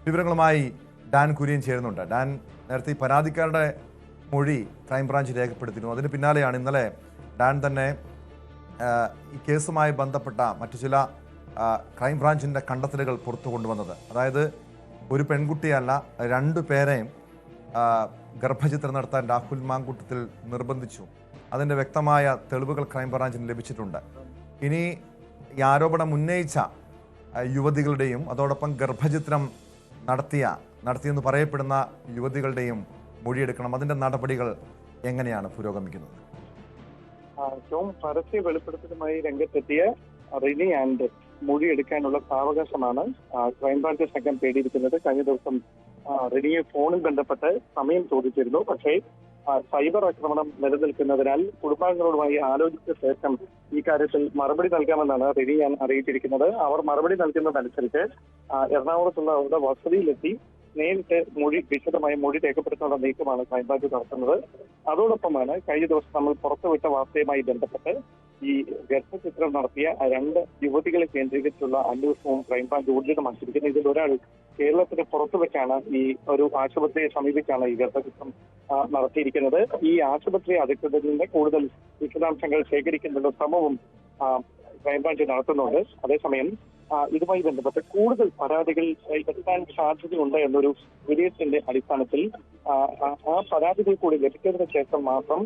Speaker 2: വിവരങ്ങളുമായി ഡാൻ കുര്യൻ ചേരുന്നുണ്ട്. ഡാൻ, നേരത്തെ ഈ പരാതിക്കാരുടെ മൊഴി ക്രൈംബ്രാഞ്ച് രേഖപ്പെടുത്തിയിരുന്നു. അതിന് പിന്നാലെയാണ് ഇന്നലെ ഡാൻ തന്നെ ഈ കേസുമായി ബന്ധപ്പെട്ട മറ്റു ചില ക്രൈംബ്രാഞ്ചിൻ്റെ കണ്ടെത്തലുകൾ പുറത്തു കൊണ്ടുവന്നത്. അതായത് ഒരു പെൺകുട്ടിയല്ല, 2 പേരെയും ഗർഭചിത്രം നടത്താൻ രാഹുൽ മാങ്കൂട്ടത്തിൽ നിർബന്ധിച്ചു. അതിൻ്റെ വ്യക്തമായ തെളിവുകൾ ക്രൈംബ്രാഞ്ചിന് ലഭിച്ചിട്ടുണ്ട്. ഇനി ഈ ആരോപണം ഉന്നയിച്ച യുവതികളുടെയും അതോടൊപ്പം ഗർഭചിത്രം നടത്തിയെന്ന് പറയപ്പെടുന്ന യുവതികളുടെയും മൊഴിയെടുക്കണം. അതിൻ്റെ നടപടികൾ എങ്ങനെയാണ് പുരോഗമിക്കുന്നത്?
Speaker 4: പരസ്യ വെളിപ്പെടുത്തലുമായി രംഗത്തെത്തിയ റിനി ആൻഡ് മൊഴിയെടുക്കാനുള്ള സാവകാശമാണ് ക്രൈംബ്രാഞ്ച് സംഘം തേടിയിരിക്കുന്നത്. കഴിഞ്ഞ ദിവസം റിനിയെ ഫോണിൽ ബന്ധപ്പെട്ട് സമയം ചോദിച്ചിരുന്നു. പക്ഷേ സൈബർ ആക്രമണം നിലനിൽക്കുന്നതിനാൽ കുടുംബാംഗങ്ങളുമായി ആലോചിച്ച ശേഷം ഈ കാര്യത്തിൽ മറുപടി നൽകാമെന്നാണ് റിനി ആൻ അറിയിച്ചിരിക്കുന്നത്. അവർ മറുപടി നൽകുന്നതനുസരിച്ച് എറണാകുളത്തുള്ള അവരുടെ വസതിയിലെത്തി നേരിട്ട് വിശദമായ മൊഴി രേഖപ്പെടുത്താനുള്ള നീക്കമാണ് ക്രൈംബ്രാഞ്ച് നടത്തുന്നത്. അതോടൊപ്പമാണ് കഴിഞ്ഞ ദിവസം നമ്മൾ പുറത്തുവിട്ട വാർത്തയുമായി ബന്ധപ്പെട്ട് ഈ ഗർഭചിത്രം നടത്തിയ 2 യുവതികളെ കേന്ദ്രീകരിച്ചുള്ള അന്വേഷണവും ക്രൈംബ്രാഞ്ച് ഊർജിതമാക്കിയിരിക്കുന്നത്. ഇതിൽ ഒരാൾ കേരളത്തിന് പുറത്തു വെച്ചാണ് ഈ ഒരു ആശുപത്രിയെ സമീപിച്ചാണ് ഈ ഗർഭചിത്രം നടത്തിയിരിക്കുന്നത്. ഈ ആശുപത്രി അധികൃതരുടെ കൂടുതൽ വിശദാംശങ്ങൾ ശേഖരിക്കുന്നതിനുള്ള ശ്രമവും ക്രൈംബ്രാഞ്ച് നടത്തുന്നുണ്ട്. അതേസമയം ഇതുമായി ബന്ധപ്പെട്ട് കൂടുതൽ പരാതികൾ എത്താൻ സാധ്യതയുണ്ട് എന്നൊരു വിലയിരുത്തലിന്റെ അടിസ്ഥാനത്തിൽ ആ പരാതികൾ കൂടി ലഭിച്ചതിന് ശേഷം മാത്രം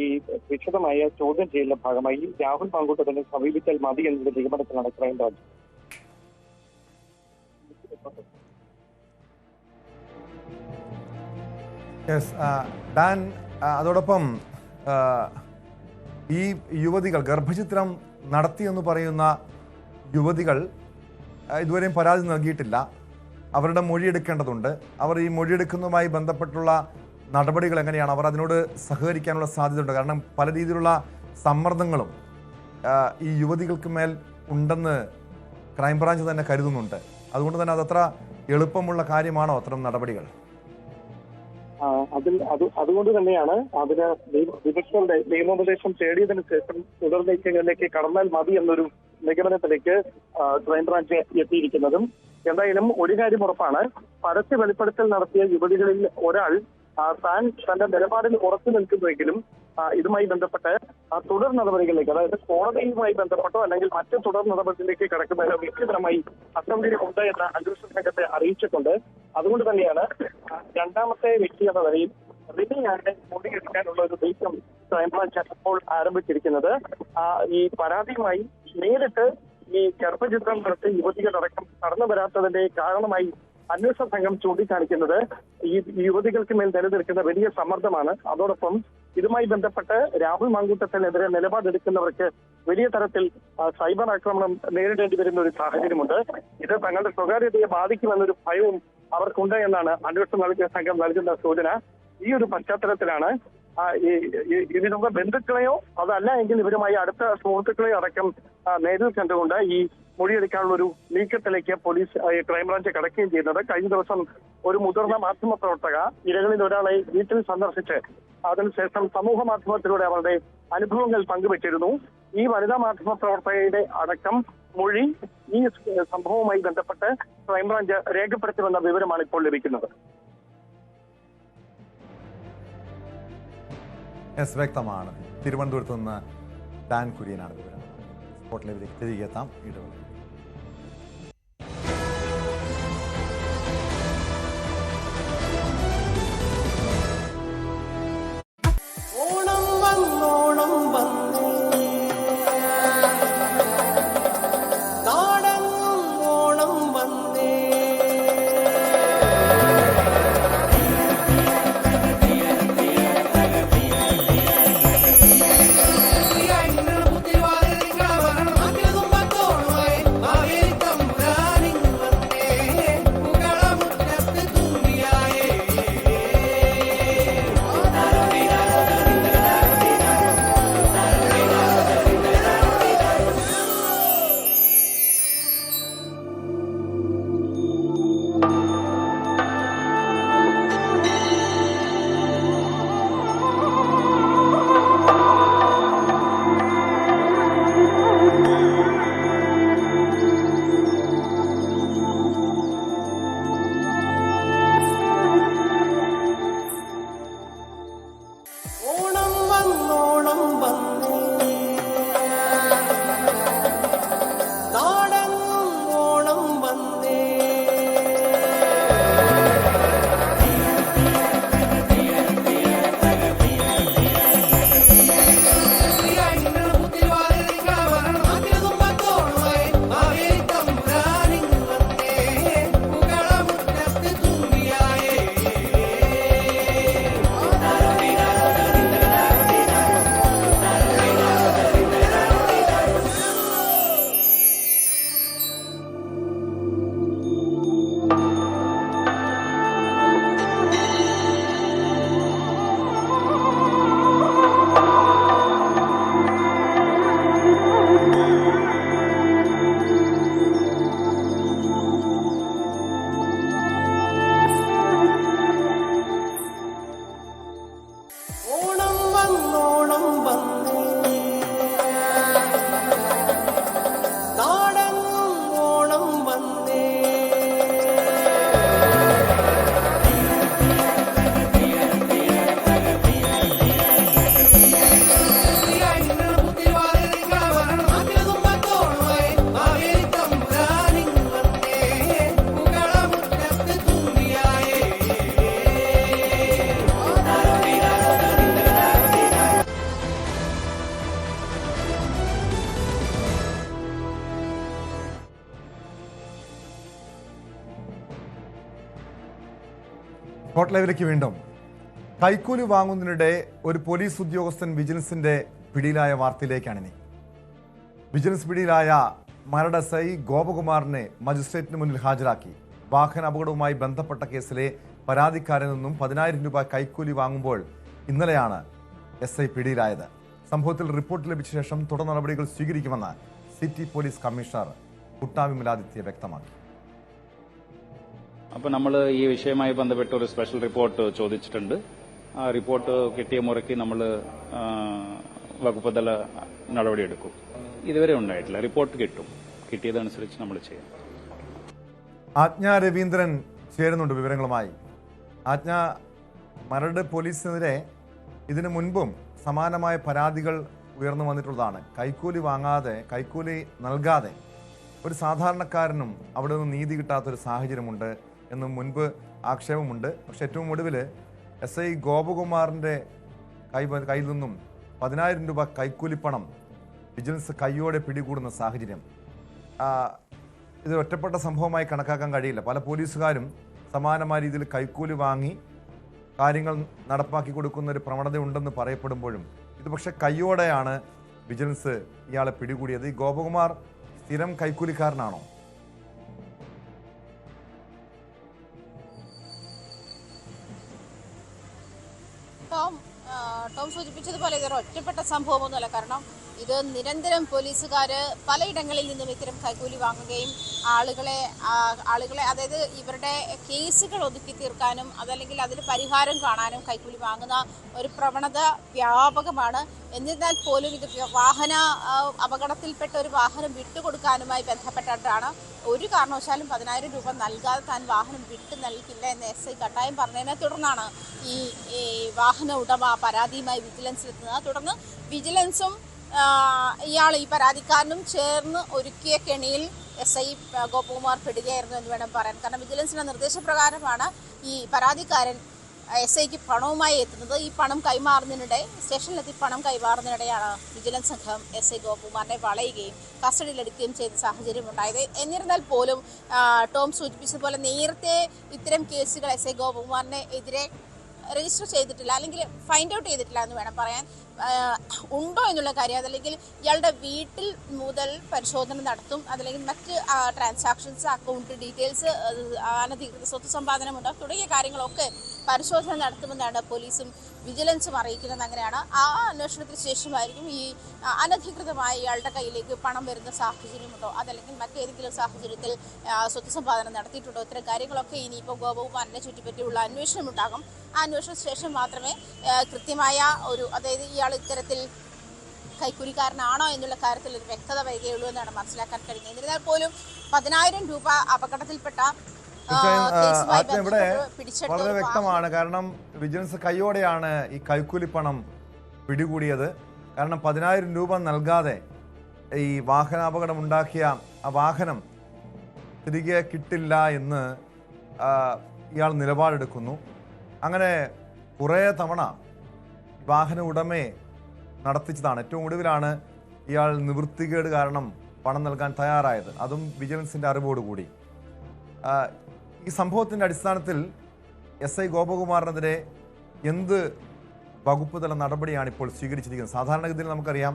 Speaker 4: ഈ വിശദമായ ചോദ്യം ചെയ്യലിന്റെ ഭാഗമായി രാഹുൽ മാങ്കൂട്ടത്തിനെ സമീപിച്ചാൽ മതി എന്നൊരു നിഗമനത്തിലാണ് ക്രൈംബ്രാഞ്ച്.
Speaker 2: ഡാൻ, അതോടൊപ്പം ഈ യുവതികൾ ഗർഭചിത്രം നടത്തിയെന്ന് പറയുന്ന യുവതികൾ ഇതുവരെയും പരാതി നൽകിയിട്ടില്ല. അവരുടെ മൊഴിയെടുക്കേണ്ടതുണ്ട്. അവർ ഈ മൊഴിയെടുക്കുന്നതുമായി ബന്ധപ്പെട്ടുള്ള നടപടികൾ എങ്ങനെയാണ്? അവർ അതിനോട് സഹകരിക്കാനുള്ള സാധ്യതയുണ്ട്. കാരണം പല രീതിയിലുള്ള സമ്മർദ്ദങ്ങളും ഈ യുവതികൾക്ക് മേൽ ഉണ്ടെന്ന് ക്രൈംബ്രാഞ്ച് തന്നെ കരുതുന്നുണ്ട്. അതുകൊണ്ട് തന്നെ അതത്ര എളുപ്പമുള്ള കാര്യമാണോ അത്തരം നടപടികൾ?
Speaker 4: അതുകൊണ്ട് തന്നെയാണ് അതിന് വിദഗ്ധരുടെ നിയമോപദേശം തേടിയതിനു ശേഷം തുടർ നീക്കങ്ങളിലേക്ക് കടന്നാൽ മതി എന്നൊരു നിഗമനത്തിലേക്ക് ക്രൈംബ്രാഞ്ച് എത്തിയിരിക്കുന്നതും. എന്തായാലും ഒരു കാര്യം ഉറപ്പാണ്, പരസ്യ വെളിപ്പെടുത്തൽ നടത്തിയ യുവതികളിൽ ഒരാൾ താൻ തന്റെ നിലപാടിൽ ഉറച്ചു നിൽക്കുന്നുവെങ്കിലും ഇതുമായി ബന്ധപ്പെട്ട് തുടർ നടപടികളിലേക്ക്, അതായത് കോടതിയുമായി ബന്ധപ്പെട്ടോ അല്ലെങ്കിൽ മറ്റ് തുടർ നടപടികളിലേക്ക് കടക്കുന്നതിന് വ്യക്തിപരമായി അസൗകര്യമുണ്ട് എന്ന അന്വേഷണ സംഘത്തെ അറിയിച്ചിട്ടുണ്ട്. അതുകൊണ്ട് തന്നെയാണ് രണ്ടാമത്തെ വ്യക്തി എന്ന നിലയിൽ റിനിയാന്റെ മൊഴിയെടുക്കാനുള്ള ഒരു നീക്കം ക്രൈംബ്രാഞ്ച് ഇപ്പോൾ ആരംഭിച്ചിരിക്കുന്നത്. ഈ പരാതിയുമായി നേരിട്ട് ഈ ഗർഭചിത്രം നടത്തി യുവതികളടക്കം കടന്നു വരാത്തതിന്റെ കാരണമായി അന്വേഷണ സംഘം ചൂണ്ടിക്കാണിക്കുന്നത് ഈ യുവതികൾക്ക് മേൽ നിലനിൽക്കുന്ന വലിയ സമ്മർദ്ദമാണ്. അതോടൊപ്പം ഇതുമായി ബന്ധപ്പെട്ട് രാഹുൽ മാങ്കൂട്ടത്തിനെതിരെ നിലപാടെടുക്കുന്നവർക്ക് വലിയ തരത്തിൽ സൈബർ ആക്രമണം നേരിടേണ്ടി വരുന്ന ഒരു സാഹചര്യമുണ്ട്. ഇത് തങ്ങളുടെ സ്വകാര്യതയെ ബാധിക്കുമെന്നൊരു ഭയവും അവർക്കുണ്ട് എന്നാണ് അന്വേഷണ സംഘം നൽകുന്ന സൂചന. ഈ ഒരു പശ്ചാത്തലത്തിലാണ് ഇതിനുള്ള ബന്ധുക്കളെയോ അതല്ല എങ്കിൽ ഇവരുമായി അടുത്ത സുഹൃത്തുക്കളെയോ അടക്കം നേരിൽ കണ്ടുകൊണ്ട് ഈ മൊഴിയെടുക്കാനുള്ള ഒരു നീക്കത്തിലേക്ക് പോലീസ് ക്രൈംബ്രാഞ്ച് കടക്കുകയും ചെയ്യുന്നത്. കഴിഞ്ഞ ദിവസം ഒരു മുതിർന്ന മാധ്യമ പ്രവർത്തക ഇരകളിൽ ഒരാളെ വീട്ടിൽ സന്ദർശിച്ച് അതിനുശേഷം സമൂഹ മാധ്യമത്തിലൂടെ അവരുടെ അനുഭവങ്ങൾ പങ്കുവച്ചിരുന്നു. ഈ വനിതാ മാധ്യമ പ്രവർത്തകയുടെ അടക്കം മൊഴി ഈ സംഭവവുമായി ബന്ധപ്പെട്ട് ക്രൈംബ്രാഞ്ച് രേഖപ്പെടുത്തുമെന്ന വിവരമാണ് ഇപ്പോൾ ലഭിക്കുന്നത്.
Speaker 2: വ്യക്തമാണ്. തിരുവനന്തപുരത്ത് നിന്ന് ഡാൻ കുര്യനാണ് വിവരം. സ്പോട്ടിലേക്ക് തിരികെ എത്താം. ഇടവേള. സ്പോട്ട് ലൈവിലേക്ക് വീണ്ടും. കൈക്കൂലി വാങ്ങുന്നതിനിടെ ഒരു പോലീസ് ഉദ്യോഗസ്ഥൻ വിജിലൻസിന്റെ പിടിയിലായ വാർത്തയിലേക്കാണ് ഇനി. വിജിലൻസ് പിടിയിലായ മരട് എസ് ഐ ഗോപകുമാറിനെ മജിസ്ട്രേറ്റിന് മുന്നിൽ ഹാജരാക്കി. വാഹന അപകടവുമായി ബന്ധപ്പെട്ട കേസിലെ പരാതിക്കാരിൽ നിന്നും 10,000 രൂപ കൈക്കൂലി വാങ്ങുമ്പോൾ ഇന്നലെയാണ് എസ് ഐ പിടിയിലായത്. സംഭവത്തിൽ റിപ്പോർട്ട് ലഭിച്ച ശേഷം തുടർ നടപടികൾ സ്വീകരിക്കുമെന്ന് സിറ്റി പോലീസ് കമ്മീഷണർ കുട്ടാവിമലാദിത്യ വ്യക്തമാക്കി.
Speaker 5: അപ്പോൾ നമ്മൾ ഈ വിഷയവുമായി ബന്ധപ്പെട്ട് ഒരു സ്പെഷ്യൽ റിപ്പോർട്ട് ചോദിച്ചിട്ടുണ്ട്. ആ റിപ്പോർട്ട് കിട്ടിയ മുറയ്ക്ക് നമ്മൾ വകുപ്പുതല നടപടിയെടുക്കും. ഇതുവരെ ഉണ്ടായിട്ടില്ല. റിപ്പോർട്ട് കിട്ടിയതനുസരിച്ച് നമ്മൾ ചെയ്യാം.
Speaker 2: ആജ്ഞ രവീന്ദ്രൻ ചേരുന്നുണ്ട് വിവരങ്ങളുമായി. ആജ്ഞ, മരട് പോലീസിനെതിരെ ഇതിനു മുൻപും സമാനമായ പരാതികൾ ഉയർന്നു വന്നിട്ടുള്ളതാണ്. കൈക്കൂലി നൽകാതെ ഒരു സാധാരണക്കാരനും അവിടെ നിന്ന് നീതി കിട്ടാത്തൊരു സാഹചര്യമുണ്ട് എന്ന് മുൻപ് ആക്ഷേപമുണ്ട്. പക്ഷെ ഏറ്റവും ഒടുവിൽ എസ് ഐ ഗോപകുമാറിൻ്റെ കയ്യിൽ നിന്നും 10,000 രൂപ കൈക്കൂലിപ്പണം വിജിലൻസ് കയ്യോടെ പിടികൂടുന്ന സാഹചര്യം. ഇത് ഒറ്റപ്പെട്ട സംഭവമായി കണക്കാക്കാൻ കഴിയില്ല. പല പോലീസുകാരും സമാനമായ രീതിയിൽ കൈക്കൂലി വാങ്ങി കാര്യങ്ങൾ നടപ്പാക്കി കൊടുക്കുന്ന ഒരു പ്രവണത ഉണ്ടെന്ന് പറയപ്പെടുമ്പോഴും ഇത് പക്ഷേ കയ്യോടെയാണ് വിജിലൻസ് ഇയാളെ പിടികൂടിയത്. ഈ ഗോപകുമാർ സ്ഥിരം കൈക്കൂലിക്കാരനാണോ?
Speaker 6: ടോം സൂചിപ്പിച്ചതുപോലെ ഇതൊരു ഒറ്റപ്പെട്ട സംഭവമൊന്നുമല്ല. കാരണം ഇത് നിരന്തരം പോലീസുകാർ പലയിടങ്ങളിൽ നിന്നും ഇത്തരം കൈക്കൂലി വാങ്ങുകയും ആളുകളെ അതായത് ഇവരുടെ കേസുകൾ ഒതുക്കി തീർക്കാനും അതല്ലെങ്കിൽ അതിന് പരിഹാരം കാണാനും കൈക്കൂലി വാങ്ങുന്ന ഒരു പ്രവണത വ്യാപകമാണ്. എന്നിരുന്നാൽ പോലും ഇത് അപകടത്തിൽപ്പെട്ട ഒരു വാഹനം വിട്ടുകൊടുക്കാനുമായി ബന്ധപ്പെട്ടിട്ടാണ് ഒരു കാരണവശാലും 10,000 രൂപ നൽകാതെ താൻ വാഹനം വിട്ടു നൽകില്ല എന്ന് SI കട്ടായം പറഞ്ഞതിനെ തുടർന്നാണ് ഈ വാഹന ഉടമ പരാതിയുമായി വിജിലൻസിലെത്തുന്നത്. തുടർന്ന് വിജിലൻസും ഈ പരാതിക്കാരനും ചേർന്ന് ഒരുക്കിയ കെണിയിൽ SI ഗോപകുമാർ പെടുകയായിരുന്നു എന്ന് വേണം പറയാൻ. കാരണം വിജിലൻസിന്റെ നിർദ്ദേശപ്രകാരമാണ് ഈ പരാതിക്കാരൻ SIക്ക് പണവുമായി എത്തുന്നത്. ഈ പണം കൈമാറുന്നതിനിടെ സ്റ്റേഷനിലെത്തി പണം കൈമാറുന്നതിനിടെയാണ് വിജിലൻസ് സംഘം SI ഗോപകുമാറിനെ വളയുകയും കസ്റ്റഡിയിലെടുക്കുകയും ചെയ്ത സാഹചര്യം ഉണ്ടായത്. എന്നിരുന്നാൽ പോലും ടോം സൂചിപ്പിച്ചതുപോലെ നേരത്തെ ഇത്തരം കേസുകൾ SI ഗോപകുമാറിനെ എതിരെ രജിസ്റ്റർ ചെയ്തിട്ടില്ല, അല്ലെങ്കിൽ ഫൈൻഡ് ഔട്ട് ചെയ്തിട്ടില്ല എന്ന് വേണം പറയാൻ. ഉണ്ടോ എന്നുള്ള കാര്യം, അതല്ലെങ്കിൽ ഇയാളുടെ വീട്ടിൽ മുതൽ പരിശോധന നടത്തും, അതല്ലെങ്കിൽ മറ്റ് ട്രാൻസാക്ഷൻസ്, അക്കൗണ്ട് ഡീറ്റെയിൽസ്, അനധികൃത സ്വത്ത് സമ്പാദനമുണ്ടോ തുടങ്ങിയ കാര്യങ്ങളൊക്കെ പരിശോധന നടത്തുമെന്നാണ് പോലീസും വിജിലൻസും അറിയിക്കുന്നത്. അങ്ങനെയാണ് ആ അന്വേഷണത്തിന് ശേഷമായിരിക്കും ഈ അനധികൃതമായ ഇയാളുടെ കയ്യിലേക്ക് പണം വരുന്ന സാഹചര്യമുണ്ടോ, അതല്ലെങ്കിൽ മറ്റേതെങ്കിലും സാഹചര്യത്തിൽ സ്വത്ത് സമ്പാദനം നടത്തിയിട്ടുണ്ടോ, ഇത്തരം കാര്യങ്ങളൊക്കെ ഇനിയിപ്പോൾ ഗോപകുമാറിനെ ചുറ്റിപ്പറ്റിയുള്ള അന്വേഷണം ഉണ്ടാകും. ആ അന്വേഷണത്തിന് ശേഷം മാത്രമേ കൃത്യമായ അതായത് ഇയാൾ ഇത്തരത്തിൽ കൈക്കൂലിക്കാരനാണോ എന്നുള്ള കാര്യത്തിൽ ഒരു വ്യക്തത വരികയുള്ളൂ എന്നാണ് മനസ്സിലാക്കാൻ കഴിയുന്നത്. എന്നിരുന്നാൽ പോലും 10,000 രൂപ അപകടത്തിൽപ്പെട്ട
Speaker 2: ഇവിടെ വളരെ വ്യക്തമാണ്. കാരണം വിജിലൻസ് കയ്യോടെയാണ് ഈ കൈക്കൂലി പണം പിടികൂടിയത്. കാരണം 10,000 രൂപ നൽകാതെ ഈ വാഹനാപകടം ഉണ്ടാക്കിയ ആ വാഹനം തിരികെ കിട്ടില്ല എന്ന് ഇയാൾ നിലപാടെടുക്കുന്നു. അങ്ങനെ കുറേ തവണ വാഹന ഉടമയെ നടത്തിച്ചതാണ്. ഏറ്റവും ഒടുവിലാണ് ഇയാൾ നിവൃത്തികേട് കാരണം പണം നൽകാൻ തയ്യാറായത്, അതും വിജിലൻസിൻ്റെ അറിവോടുകൂടി. ഈ സംഭവത്തിൻ്റെ അടിസ്ഥാനത്തിൽ SI ഗോപകുമാറിനെതിരെ എന്ത് വകുപ്പ് തല നടപടിയാണ് ഇപ്പോൾ സ്വീകരിച്ചിരിക്കുന്നത്? സാധാരണഗതിയിൽ നമുക്കറിയാം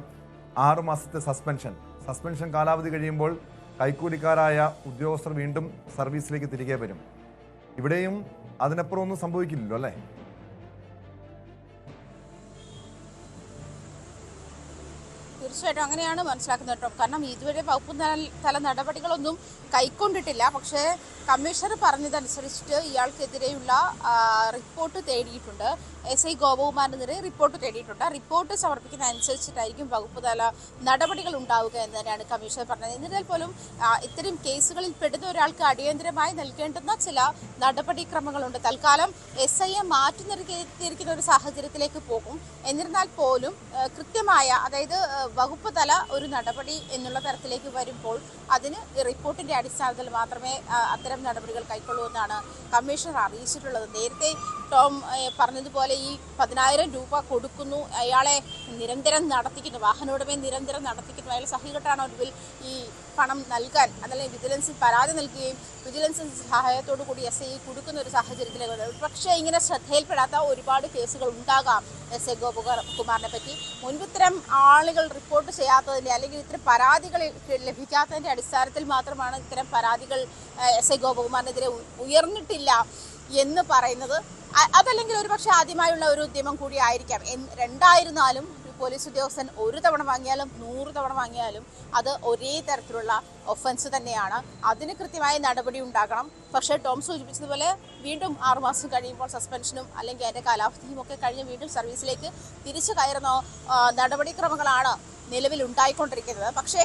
Speaker 2: 6 മാസത്തെ സസ്പെൻഷൻ കാലാവധി കഴിയുമ്പോൾ കൈക്കൂലിക്കാരായ ഉദ്യോഗസ്ഥർ വീണ്ടും സർവീസിലേക്ക് തിരികെ വരും. ഇവിടെയും അതിനപ്പുറം ഒന്നും സംഭവിക്കില്ലല്ലോ അല്ലേ?
Speaker 6: തീർച്ചയായിട്ടും അങ്ങനെയാണ് മനസ്സിലാക്കുന്നത് കേട്ടോ. കാരണം ഇതുവരെ വകുപ്പ് തല നടപടികളൊന്നും കൈക്കൊണ്ടിട്ടില്ല. പക്ഷേ കമ്മീഷണർ പറഞ്ഞതനുസരിച്ചിട്ട് ഇയാൾക്കെതിരെയുള്ള റിപ്പോർട്ട് തേടിയിട്ടുണ്ട്. SI ഗോപകുമാറിനെതിരെ റിപ്പോർട്ട് തേടിയിട്ടുണ്ട്. റിപ്പോർട്ട് സമർപ്പിക്കുന്ന അനുസരിച്ചിട്ടായിരിക്കും വകുപ്പ് തല നടപടികൾ ഉണ്ടാവുക എന്ന് തന്നെയാണ് കമ്മീഷണർ പറഞ്ഞത്. എന്നിരുന്നാൽ പോലും ഇത്തരം കേസുകളിൽ പെടുന്ന ഒരാൾക്ക് അടിയന്തരമായി നൽകേണ്ടുന്ന ചില നടപടിക്രമങ്ങളുണ്ട്. തൽക്കാലം SIയെ മാറ്റി നിർത്തിയിരിക്കുന്ന ഒരു സാഹചര്യത്തിലേക്ക് പോകും. എന്നിരുന്നാൽ പോലും കൃത്യമായ, അതായത് വകുപ്പ് തല ഒരു നടപടി എന്നുള്ള തരത്തിലേക്ക് വരുമ്പോൾ അതിന് റിപ്പോർട്ടിന്റെ അടിസ്ഥാനത്തിൽ മാത്രമേ അത്തരം നടപടികൾ കൈക്കൊള്ളൂ എന്നാണ് കമ്മീഷണർ അറിയിച്ചിട്ടുള്ളത്. നേരത്തെ ടോം പറഞ്ഞതുപോലെ ഈ 10,000 രൂപ കൊടുക്കുന്നു, അയാളെ നിരന്തരം നടത്തിക്കുന്നു, വാഹനോടമേ നിരന്തരം നടത്തിക്കുന്നു, അയാൾ സഹികെട്ടാണ് ഒടുവിൽ ഈ പണം നൽകാൻ അതല്ലെങ്കിൽ വിജിലൻസിൽ പരാതി നൽകുകയും വിജിലൻസിന്റെ സഹായത്തോടു കൂടി SI കൊടുക്കുന്ന ഒരു സാഹചര്യത്തിലേക്ക് വരും. പക്ഷേ ഇങ്ങനെ ശ്രദ്ധയിൽപ്പെടാത്ത ഒരുപാട് കേസുകൾ ഉണ്ടാകാം SI ഗോപകുമാറിനെ പറ്റി. മുൻപ് ഇത്തരം ആളുകൾ റിപ്പോർട്ട് ചെയ്യാത്തതിൻ്റെ അല്ലെങ്കിൽ ഇത്തരം പരാതികൾ ലഭിക്കാത്തതിൻ്റെ അടിസ്ഥാനത്തിൽ മാത്രമാണ് ഇത്തരം പരാതികൾ SI ഗോപകുമാറിനെതിരെ ഉയർന്നിട്ടില്ല എന്ന് പറയുന്നത്. അതല്ലെങ്കിൽ ഒരുപക്ഷെ ആദ്യമായുള്ള ഒരു ഉദ്യമം കൂടി ആയിരിക്കാം. രണ്ടായിരുന്നാലും പോലീസ് ഉദ്യോഗസ്ഥൻ 1 തവണ വാങ്ങിയാലും 100 തവണ വാങ്ങിയാലും അത് ഒരേ തരത്തിലുള്ള ഒഫൻസ് തന്നെയാണ്. അതിന് കൃത്യമായ നടപടി ഉണ്ടാകണം. പക്ഷേ ടോം സൂചിപ്പിച്ചതുപോലെ വീണ്ടും 6 മാസം കഴിയുമ്പോൾ സസ്പെൻഷനും അല്ലെങ്കിൽ അതിൻ്റെ കാലാവധിയും ഒക്കെ കഴിഞ്ഞ് വീണ്ടും സർവീസിലേക്ക് തിരിച്ചു കയറുന്ന നടപടിക്രമങ്ങളാണ് നിലവിൽ ഉണ്ടായിക്കൊണ്ടിരിക്കുന്നത്. പക്ഷേ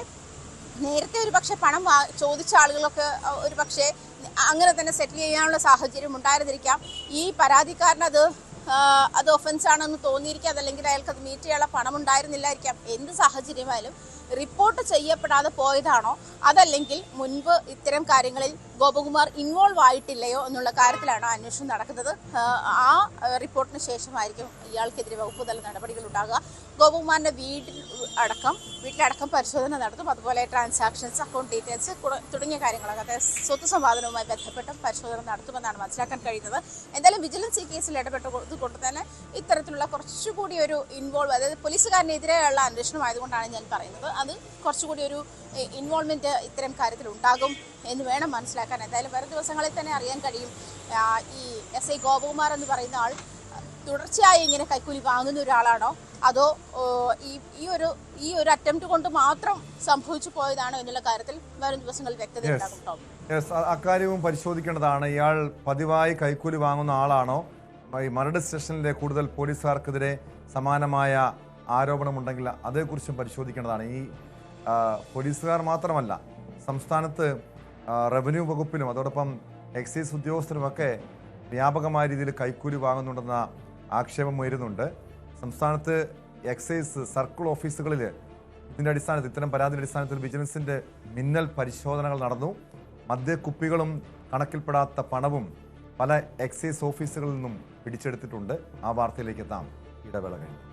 Speaker 6: നേരത്തെ ഒരു പക്ഷേ പണം ചോദിച്ച ആളുകളൊക്കെ ഒരു പക്ഷേ അങ്ങനെ തന്നെ സെറ്റിൽ ചെയ്യാനുള്ള സാഹചര്യം ഉണ്ടായിരുന്നിരിക്കാം. ഈ പരാതിക്കാരനത് ഒഫൻസ് ആണെന്ന് തോന്നിയിരിക്കാം, അതല്ലെങ്കിൽ അയാൾക്ക് അത് മീറ്റ് ചെയ്യാനുള്ള പണം ഉണ്ടായിരുന്നില്ലായിരിക്കാം. എന്ത് സാഹചര്യമായാലും റിപ്പോർട്ട് ചെയ്യപ്പെടാതെ പോയതാണോ, അതല്ലെങ്കിൽ മുൻപ് ഇത്തരം കാര്യങ്ങളിൽ ഗോപകുമാർ ഇൻവോൾവ് ആയിട്ടില്ലയോ എന്നുള്ള കാര്യത്തിലാണ് അന്വേഷണം നടക്കുന്നത്. ആ റിപ്പോർട്ടിന് ശേഷമായിരിക്കും ഇയാൾക്കെതിരെ വകുപ്പ് തല നടപടികൾ ഉണ്ടാകുക. ഗോപകുമാറിന്റെ വീട്ടിലടക്കം പരിശോധന നടത്തും. അതുപോലെ ട്രാൻസാക്ഷൻസ്, അക്കൗണ്ട് ഡീറ്റെയിൽസ് തുടങ്ങിയ കാര്യങ്ങളൊക്കെ, അതായത് സ്വത്ത് സമ്പാദനവുമായി ബന്ധപ്പെട്ട് പരിശോധന നടത്തുമെന്നാണ് മനസ്സിലാക്കാൻ കഴിയുന്നത്. എന്തായാലും വിജിലൻസ് ഈ കേസിൽ ഇടപെട്ടുകൊണ്ട് തന്നെ ഇത്തരത്തിലുള്ള കുറച്ചുകൂടി ഒരു ഇൻവോൾവ്, അതായത് പോലീസുകാരനെതിരെയുള്ള അന്വേഷണം ആയതുകൊണ്ടാണ് ഞാൻ പറയുന്നത്, അത് കുറച്ചുകൂടി ഒരു ഇൻവോൾവ്മെന്റ് ഇത്തരം കാര്യത്തിൽ ഉണ്ടാകും എന്ന് വേണം മനസ്സിലാക്കാൻ. എന്തായാലും വരും ദിവസങ്ങളിൽ തന്നെ അറിയാൻ കഴിയും ഈ SI ഗോപകുമാർ എന്ന് പറയുന്ന ആൾ തുടർച്ചയായി ഇങ്ങനെ കൈക്കൂലി വാങ്ങുന്ന ഒരാളാണോ, അതോ ഈ ഒരു അറ്റംപ്റ്റ് കൊണ്ട് മാത്രം സംഭവിച്ചു പോയതാണോ എന്നുള്ള കാര്യത്തിൽ വരും ദിവസങ്ങളിൽ വ്യക്തത ഉണ്ടാകും.
Speaker 2: അക്കാര്യവും പരിശോധിക്കേണ്ടതാണ്. ഇയാൾ പതിവായി കൈക്കൂലി വാങ്ങുന്ന ആളാണോ? ഈ മരട് സ്റ്റേഷനിലെ കൂടുതൽ പോലീസുകാർക്കെതിരെ സമാനമായ ആരോപണമുണ്ടെങ്കിൽ അതേക്കുറിച്ചും പരിശോധിക്കേണ്ടതാണ്. ഈ പോലീസുകാർ മാത്രമല്ല, സംസ്ഥാനത്ത് റവന്യൂ വകുപ്പിലും അതോടൊപ്പം എക്സൈസ് ഉദ്യോഗസ്ഥരുമൊക്കെ വ്യാപകമായ രീതിയിൽ കൈക്കൂലി വാങ്ങുന്നുണ്ടെന്ന ആക്ഷേപം ഉയരുന്നുണ്ട്. സംസ്ഥാനത്ത് എക്സൈസ് സർക്കിൾ ഓഫീസുകളിൽ ഇത്തരം പരാതിയുടെ അടിസ്ഥാനത്തിൽ വിജിലൻസിൻ്റെ മിന്നൽ പരിശോധനകൾ നടന്നു. മദ്യക്കുപ്പികളും കണക്കിൽപ്പെടാത്ത പണവും പല എക്സൈസ് ഓഫീസുകളിൽ നിന്നും പിടിച്ചെടുത്തിട്ടുണ്ട്. ആ വാർത്തയിലേക്ക് എത്താം ഇടവേള കഴിഞ്ഞു.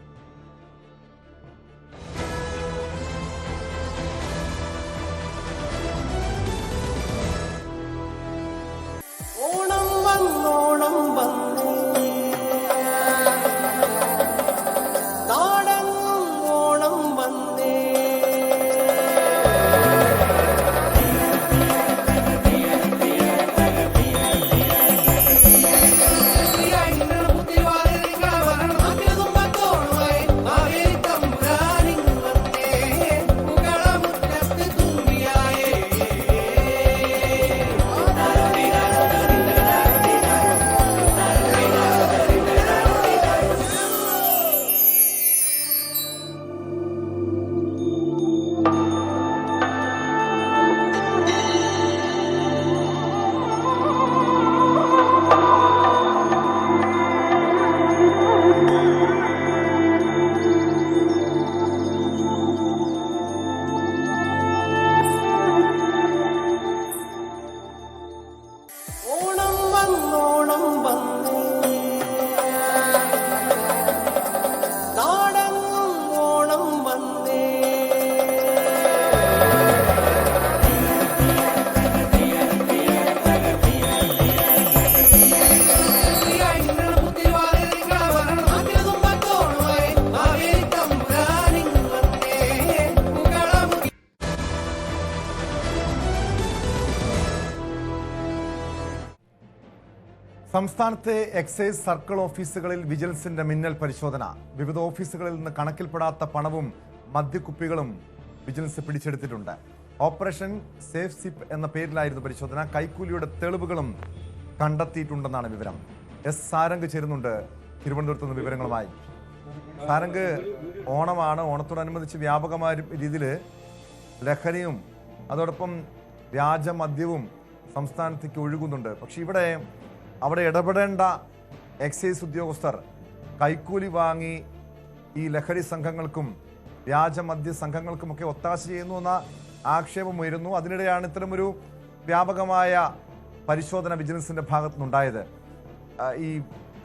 Speaker 2: സംസ്ഥാനത്തെ എക്സൈസ് സർക്കിൾ ഓഫീസുകളിൽ വിജിലൻസിന്റെ മിന്നൽ പരിശോധന. വിവിധ ഓഫീസുകളിൽ നിന്ന് കണക്കിൽപ്പെടാത്ത പണവും മദ്യക്കുപ്പികളും വിജിലൻസ് പിടിച്ചെടുത്തിട്ടുണ്ട്. ഓപ്പറേഷൻ സേഫ് സിപ്പ് എന്ന പേരിലായിരുന്നു പരിശോധന. കൈക്കൂലിയുടെ തെളിവുകളും കണ്ടെത്തിയിട്ടുണ്ടെന്നാണ് വിവരം. സാരംഗ് ചേരുന്നുണ്ട് തിരുവനന്തപുരത്ത് നിന്ന് വിവരങ്ങളുമായി. സാരംഗ്, ഓണമാണ്. ഓണത്തോടനുബന്ധിച്ച് വ്യാപകമായ രീതിയിൽ ലഹരിയും അതോടൊപ്പം വ്യാജമദ്യവും സംസ്ഥാനത്തേക്ക് ഒഴുകുന്നുണ്ട്. പക്ഷെ അവിടെ ഇടപെടേണ്ട എക്സൈസ് ഉദ്യോഗസ്ഥർ കൈക്കൂലി വാങ്ങി ഈ ലഹരി സംഘങ്ങൾക്കും വ്യാജമദ്യ സംഘങ്ങൾക്കുമൊക്കെ ഒത്താശ ചെയ്യുന്നു എന്ന ആക്ഷേപം ഉയരുന്നു. അതിനിടെയാണ് ഇത്തരമൊരു വ്യാപകമായ പരിശോധന വിജിലൻസിന്റെ ഭാഗത്തുനിന്നുണ്ടായത്. ഈ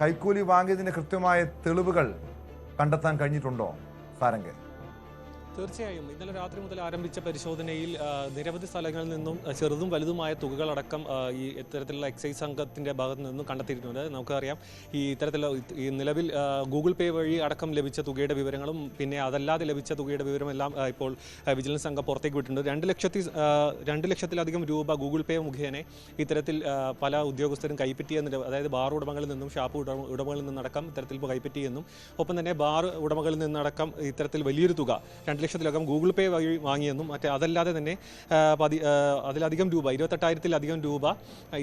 Speaker 2: കൈക്കൂലി വാങ്ങിയതിന്റെ കൃത്യമായ തെളിവുകൾ കണ്ടെത്താൻ കഴിഞ്ഞിട്ടുണ്ടോ സാരംഗ്?
Speaker 7: തീർച്ചയായും ഇന്നലെ രാത്രി മുതൽ ആരംഭിച്ച പരിശോധനയിൽ നിരവധി സ്ഥലങ്ങളിൽ നിന്നും ചെറുതും വലുതുമായ തുകകളടക്കം ഈ ഇത്തരത്തിലുള്ള എക്സൈസ് സംഘത്തിൻ്റെ ഭാഗത്തു നിന്നും കണ്ടെത്തിയിട്ടുണ്ട്. നമുക്കറിയാം ഈ നിലവിൽ ഗൂഗിൾ പേ വഴി അടക്കം ലഭിച്ച തുകയുടെ വിവരങ്ങളും പിന്നെ അതല്ലാതെ ലഭിച്ച തുകയുടെ വിവരമെല്ലാം ഇപ്പോൾ വിജിലൻസ് സംഘം പുറത്തേക്ക് വിട്ടിട്ടുണ്ട്. 2 ലക്ഷത്തിലധികം രൂപ ഗൂഗിൾ പേ മുഖേന ഇത്തരത്തിൽ പല ഉദ്യോഗസ്ഥരും കൈപ്പറ്റിയെന്ന്, അതായത് ബാർ ഉടമകളിൽ നിന്നും ഷാപ്പ് ഉടമകളിൽ നിന്നടക്കം ഇത്തരത്തിൽ കൈപ്പറ്റിയെന്നും ഒപ്പം തന്നെ ബാർ ഉടമകളിൽ നിന്നടക്കം ഇത്തരത്തിൽ വലിയൊരു തുക 2 ലക്ഷത്തിലകം ഗൂഗിൾ പേ വഴി വാങ്ങിയെന്നും അതല്ലാതെ തന്നെ അതിലധികം രൂപ 28,000-ലധികം രൂപ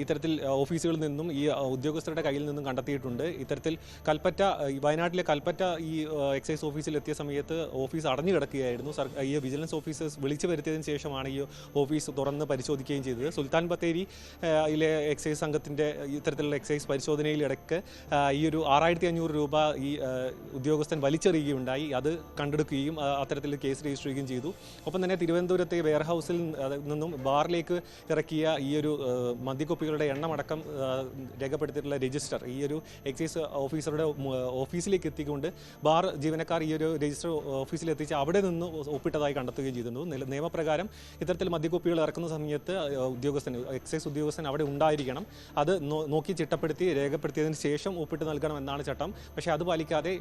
Speaker 7: ഇത്തരത്തിൽ ഓഫീസുകളിൽ നിന്നും ഈ ഉദ്യോഗസ്ഥരുടെ കയ്യിൽ നിന്നും കണ്ടെത്തിയിട്ടുണ്ട്. ഇത്തരത്തിൽ വയനാട്ടിലെ കൽപ്പറ്റ ഈ എക്സൈസ് ഓഫീസിൽ എത്തിയ സമയത്ത് ഓഫീസ് അടഞ്ഞു കിടക്കുകയായിരുന്നു. ഈ വിജിലൻസ് ഓഫീസേഴ്സ് വിളിച്ചു വരുത്തിയതിനു ശേഷമാണ് ഈ ഓഫീസ് തുറന്ന് പരിശോധിക്കുകയും ചെയ്തത്. സുൽത്താൻ ബത്തേരിയിലെ എക്സൈസ് സംഘത്തിൻ്റെ ഇത്തരത്തിലുള്ള എക്സൈസ് പരിശോധനയിലിടയ്ക്ക് ഈ ഒരു 6,500 രൂപ ഈ ഉദ്യോഗസ്ഥൻ വലിച്ചെറിയുകയുണ്ടായി. അത് കണ്ടെടുക്കുകയും അത്തരത്തിൽ കേസ് രജിസ്റ്റർ ചെയ്യുകയും ചെയ്തു. ഒപ്പം തന്നെ തിരുവനന്തപുരത്തെ വെയർഹൌസിൽ നിന്നും ബാറിലേക്ക് ഇറക്കിയ ഈ ഒരു മദ്യക്കുപ്പികളുടെ എണ്ണമടക്കം രേഖപ്പെടുത്തിയിട്ടുള്ള രജിസ്റ്റർ ഈ ഒരു എക്സൈസ് ഓഫീസറുടെ ഓഫീസിലേക്ക് എത്തിക്കൊണ്ട് ബാർ ജീവനക്കാർ ഈ ഒരു രജിസ്റ്റർ ഓഫീസിൽ എത്തിച്ച് അവിടെ നിന്ന് ഒപ്പിട്ടതായി കണ്ടെത്തുകയും ചെയ്തിരുന്നു. നിയമപ്രകാരം ഇത്തരത്തിൽ മദ്യക്കുപ്പികൾ ഇറക്കുന്ന സമയത്ത് എക്സൈസ് ഉദ്യോഗസ്ഥൻ അവിടെ ഉണ്ടായിരിക്കണം. അത് നോക്കി ചിട്ടപ്പെടുത്തി രേഖപ്പെടുത്തിയതിന് ശേഷം ഒപ്പിട്ട് നൽകണം എന്നാണ് ചട്ടം. പക്ഷേ അത് പാലിക്കാതെ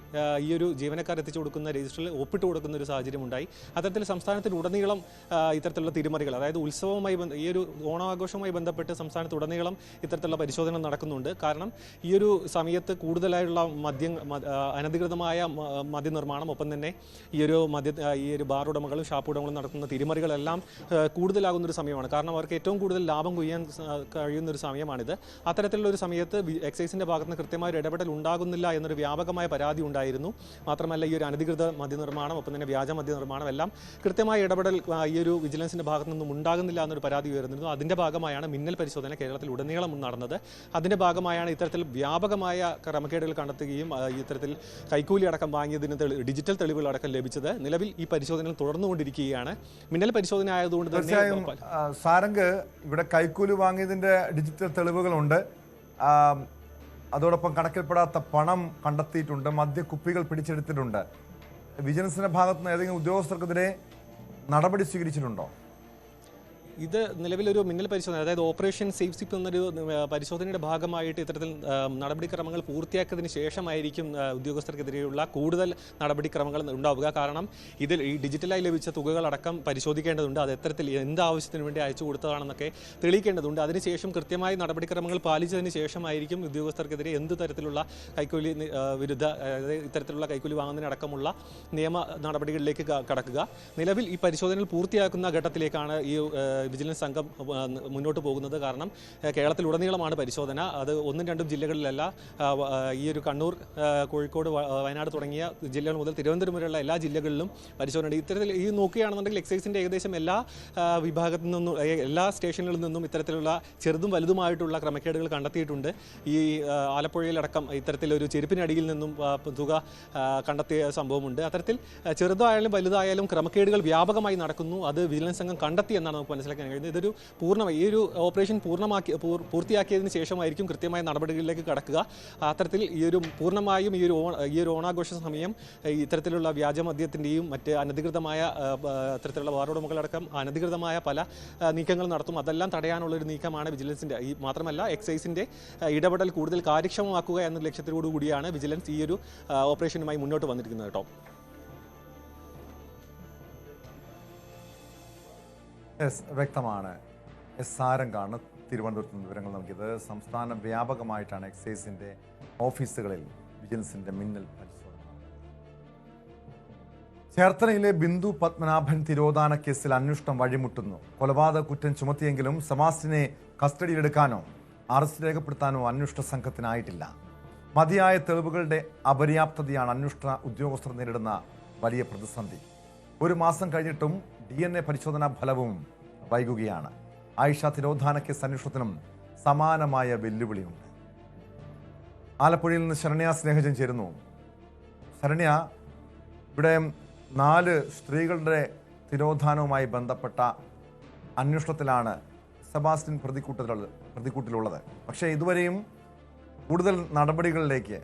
Speaker 7: ഈ ഒരു ജീവനക്കാർ എത്തിച്ചു കൊടുക്കുന്ന രജിസ്റ്ററിൽ ഒപ്പിട്ട് കൊടുക്കുന്ന ഒരു സാഹചര്യം ഉണ്ടായി. അത്തരത്തിൽ സംസ്ഥാനത്തിലുടനീളം ഇത്തരത്തിലുള്ള തിരിമറികൾ, അതായത് ഉത്സവവുമായി ഈ ഒരു ഓണാഘോഷവുമായി ബന്ധപ്പെട്ട് സംസ്ഥാനത്തുടനീളം ഇത്തരത്തിലുള്ള പരിശോധന നടക്കുന്നുണ്ട്. കാരണം ഈ ഒരു സമയത്ത് കൂടുതലായുള്ള അനധികൃതമായ മദ്യനിർമ്മാണം, ഒപ്പം തന്നെ ഈ ഒരു ബാർ ഉടമകളും ഷാപ്പ് ഉടമകളും നടത്തുന്ന തിരിമറികളെല്ലാം കൂടുതലാകുന്ന ഒരു സമയമാണ്. കാരണം അവർക്ക് ഏറ്റവും കൂടുതൽ ലാഭം കൊയ്യാൻ കഴിയുന്ന ഒരു സമയമാണിത്. അത്തരത്തിലുള്ള ഒരു സമയത്ത് എക്സൈസിന്റെ ഭാഗത്ത് നിന്ന് കൃത്യമായ ഒരു ഇടപെടൽ ഉണ്ടാകുന്നില്ല എന്നൊരു വ്യാപകമായ പരാതി ഉണ്ടായിരുന്നു. മാത്രമല്ല ഈ ഒരു അനധികൃത മദ്യനിർമ്മാണം, ഒപ്പം തന്നെ വ്യാജ മദ്യനിർമ്മാണം എല്ലാം കൃത്യമായ ഇടപെടൽ ഈ ഒരു വിജിലൻസിന്റെ ഭാഗത്തു നിന്നും ഉണ്ടാകുന്നില്ല എന്നൊരു പരാതി ഉയർന്നിരുന്നു. അതിന്റെ ഭാഗമായാണ് മിന്നൽ പരിശോധന കേരളത്തിൽ ഉടനീളം നടന്നത്. അതിന്റെ ഭാഗമായാണ് ഇത്തരത്തിൽ വ്യാപകമായ ക്രമക്കേടുകൾ കണ്ടെത്തുകയും ഇത്തരത്തിൽ കൈക്കൂലി അടക്കം വാങ്ങിയതിന് ഡിജിറ്റൽ തെളിവുകൾ അടക്കം ലഭിച്ചത്. നിലവിൽ ഈ പരിശോധനകൾ തുടർന്നുകൊണ്ടിരിക്കുകയാണ്. മിന്നൽ പരിശോധന ആയതുകൊണ്ട്
Speaker 2: തീർച്ചയായും സാരംഗ്, ഇവിടെ കൈക്കൂലി വാങ്ങിയതിന്റെ ഡിജിറ്റൽ തെളിവുകളുണ്ട്. അതോടൊപ്പം കണക്കിൽപ്പെടാത്ത പണം കണ്ടെത്തിയിട്ടുണ്ട്, മദ്യക്കുപ്പികൾ പിടിച്ചെടുത്തിട്ടുണ്ട്. വിജിലൻസിന്റെ ഭാഗത്ത് നിന്ന് ഏതെങ്കിലും ഉദ്യോഗസ്ഥർക്കെതിരെ നടപടി സ്വീകരിച്ചിട്ടുണ്ടോ?
Speaker 7: ഇത് നിലവിലൊരു മിന്നൽ പരിശോധന, അതായത് ഓപ്പറേഷൻ സേഫ് സിപ്പ് എന്നൊരു പരിശോധനയുടെ ഭാഗമായിട്ട് ഇത്തരത്തിൽ നടപടിക്രമങ്ങൾ പൂർത്തിയാക്കിയതിന് ശേഷമായിരിക്കും ഉദ്യോഗസ്ഥർക്കെതിരെയുള്ള കൂടുതൽ നടപടിക്രമങ്ങൾ ഉണ്ടാവുക. കാരണം ഇതിൽ ഈ ഡിജിറ്റലായി ലഭിച്ച തുകകളടക്കം പരിശോധിക്കേണ്ടതുണ്ട്. അത് എത്തരത്തിൽ എന്ത് ആവശ്യത്തിന് വേണ്ടി അയച്ചു കൊടുത്തതാണെന്നൊക്കെ തെളിയിക്കേണ്ടതുണ്ട്. അതിനുശേഷം കൃത്യമായി നടപടിക്രമങ്ങൾ പാലിച്ചതിന് ശേഷമായിരിക്കും ഉദ്യോഗസ്ഥർക്കെതിരെ എന്ത് തരത്തിലുള്ള കൈക്കൂലി വിരുദ്ധ, അതായത് ഇത്തരത്തിലുള്ള കൈക്കൂലി വാങ്ങുന്നതിനടക്കമുള്ള നിയമ നടപടികളിലേക്ക് കടക്കുക. നിലവിൽ ഈ പരിശോധനകൾ പൂർത്തിയാക്കുന്ന ഘട്ടത്തിലേക്കാണ് ഈ വിജിലൻസ് സംഘം മുന്നോട്ട് പോകുന്നത്. കാരണം കേരളത്തിലുടനീളമാണ് പരിശോധന. അത് 1-2 ജില്ലകളിലല്ല, ഈ ഒരു കണ്ണൂർ, കോഴിക്കോട്, വയനാട് തുടങ്ങിയ ജില്ലകൾ മുതൽ തിരുവനന്തപുരം വരെയുള്ള എല്ലാ ജില്ലകളിലും പരിശോധന. ഇത്തരത്തിൽ ഈ നോക്കുകയാണെന്നുണ്ടെങ്കിൽ എക്സൈസിൻ്റെ ഏകദേശം എല്ലാ വിഭാഗത്തിൽ നിന്നും, എല്ലാ സ്റ്റേഷനുകളിൽ നിന്നും ഇത്തരത്തിലുള്ള ചെറുതും വലുതുമായിട്ടുള്ള ക്രമക്കേടുകൾ കണ്ടെത്തിയിട്ടുണ്ട്. ഈ ആലപ്പുഴയിലടക്കം ഇത്തരത്തിലൊരു ചെരുപ്പിനടിയിൽ നിന്നും തുക കണ്ടെത്തിയ സംഭവമുണ്ട്. അത്തരത്തിൽ ചെറുതായാലും വലുതായാലും ക്രമക്കേടുകൾ വ്യാപകമായി നടക്കുന്നു. അത് വിജിലൻസ് സംഘം കണ്ടെത്തി എന്നാണ് നമുക്ക് മനസ്സിലാക്കാൻ കഴിയുന്നത്. ഇതൊരു ഈ ഒരു ഓപ്പറേഷൻ പൂർത്തിയാക്കിയതിന് ശേഷമായിരിക്കും കൃത്യമായ നടപടികളിലേക്ക് കടക്കുക. അത്തരത്തിൽ പൂർണ്ണമായും ഈ ഒരു ഓണാഘോഷ സമയം ഇത്തരത്തിലുള്ള വ്യാജമദ്യത്തിൻ്റെയും മറ്റ് അനധികൃതമായ ഇത്തരത്തിലുള്ള ബാറുടമകളടക്കം അനധികൃതമായ പല നീക്കങ്ങൾ നടത്തും. അതെല്ലാം തടയാനുള്ള ഒരു നീക്കമാണ് വിജിലൻസിൻ്റെ. മാത്രമല്ല എക്സൈസിൻ്റെ ഇടപെടൽ കൂടുതൽ കാര്യക്ഷമമാക്കുക എന്ന ലക്ഷ്യത്തോടു കൂടിയാണ് വിജിലൻസ് ഈ ഒരു ഓപ്പറേഷനുമായി മുന്നോട്ട് വന്നിരിക്കുന്നത് കേട്ടോ.
Speaker 2: വ്യക്തമാണ്. സാരംഗാണ് തിരുവനന്തപുരത്ത് നിന്ന് വിവരങ്ങൾ നൽകിയത്. സംസ്ഥാന വ്യാപകമായിട്ടാണ് എക്സൈസിന്റെ ഓഫീസുകളിൽ വിജിലൻസിന്റെ മിന്നൽ പരിശോധന. ചേർത്തലയിലെ ബിന്ദു പത്മനാഭൻ തിരോധാന കേസിൽ അന്വേഷണം വഴിമുട്ടുന്നു. കൊലപാതക കുറ്റം ചുമത്തിയെങ്കിലും സെബാസ്റ്റിനെ കസ്റ്റഡിയിലെടുക്കാനോ അറസ്റ്റ് രേഖപ്പെടുത്താനോ അന്വേഷണ സംഘത്തിനായിട്ടില്ല. മതിയായ തെളിവുകളുടെ അപര്യാപ്തതയാണ് അന്വേഷണ ഉദ്യോഗസ്ഥർ നേരിടുന്ന വലിയ പ്രതിസന്ധി. 1 മാസം കഴിഞ്ഞിട്ടും DNA പരിശോധനാ ഫലവും വൈകുകയാണ്. ആയിഷ തിരോധാന കേസ് അന്വേഷണത്തിനും സമാനമായ വെല്ലുവിളിയുണ്ട്. ആലപ്പുഴയിൽ നിന്ന് ശരണ്യ സ്നേഹജൻ ചേരുന്നു. ശരണ്യ, ഇവിടെ 4 സ്ത്രീകളുടെ തിരോധാനവുമായി ബന്ധപ്പെട്ട അന്വേഷണത്തിലാണ് സെബാസ്റ്റ്യൻ പ്രതിക്കൂട്ടിലുള്ളത്. പക്ഷേ ഇതുവരെയും കൂടുതൽ നടപടികളിലേക്ക്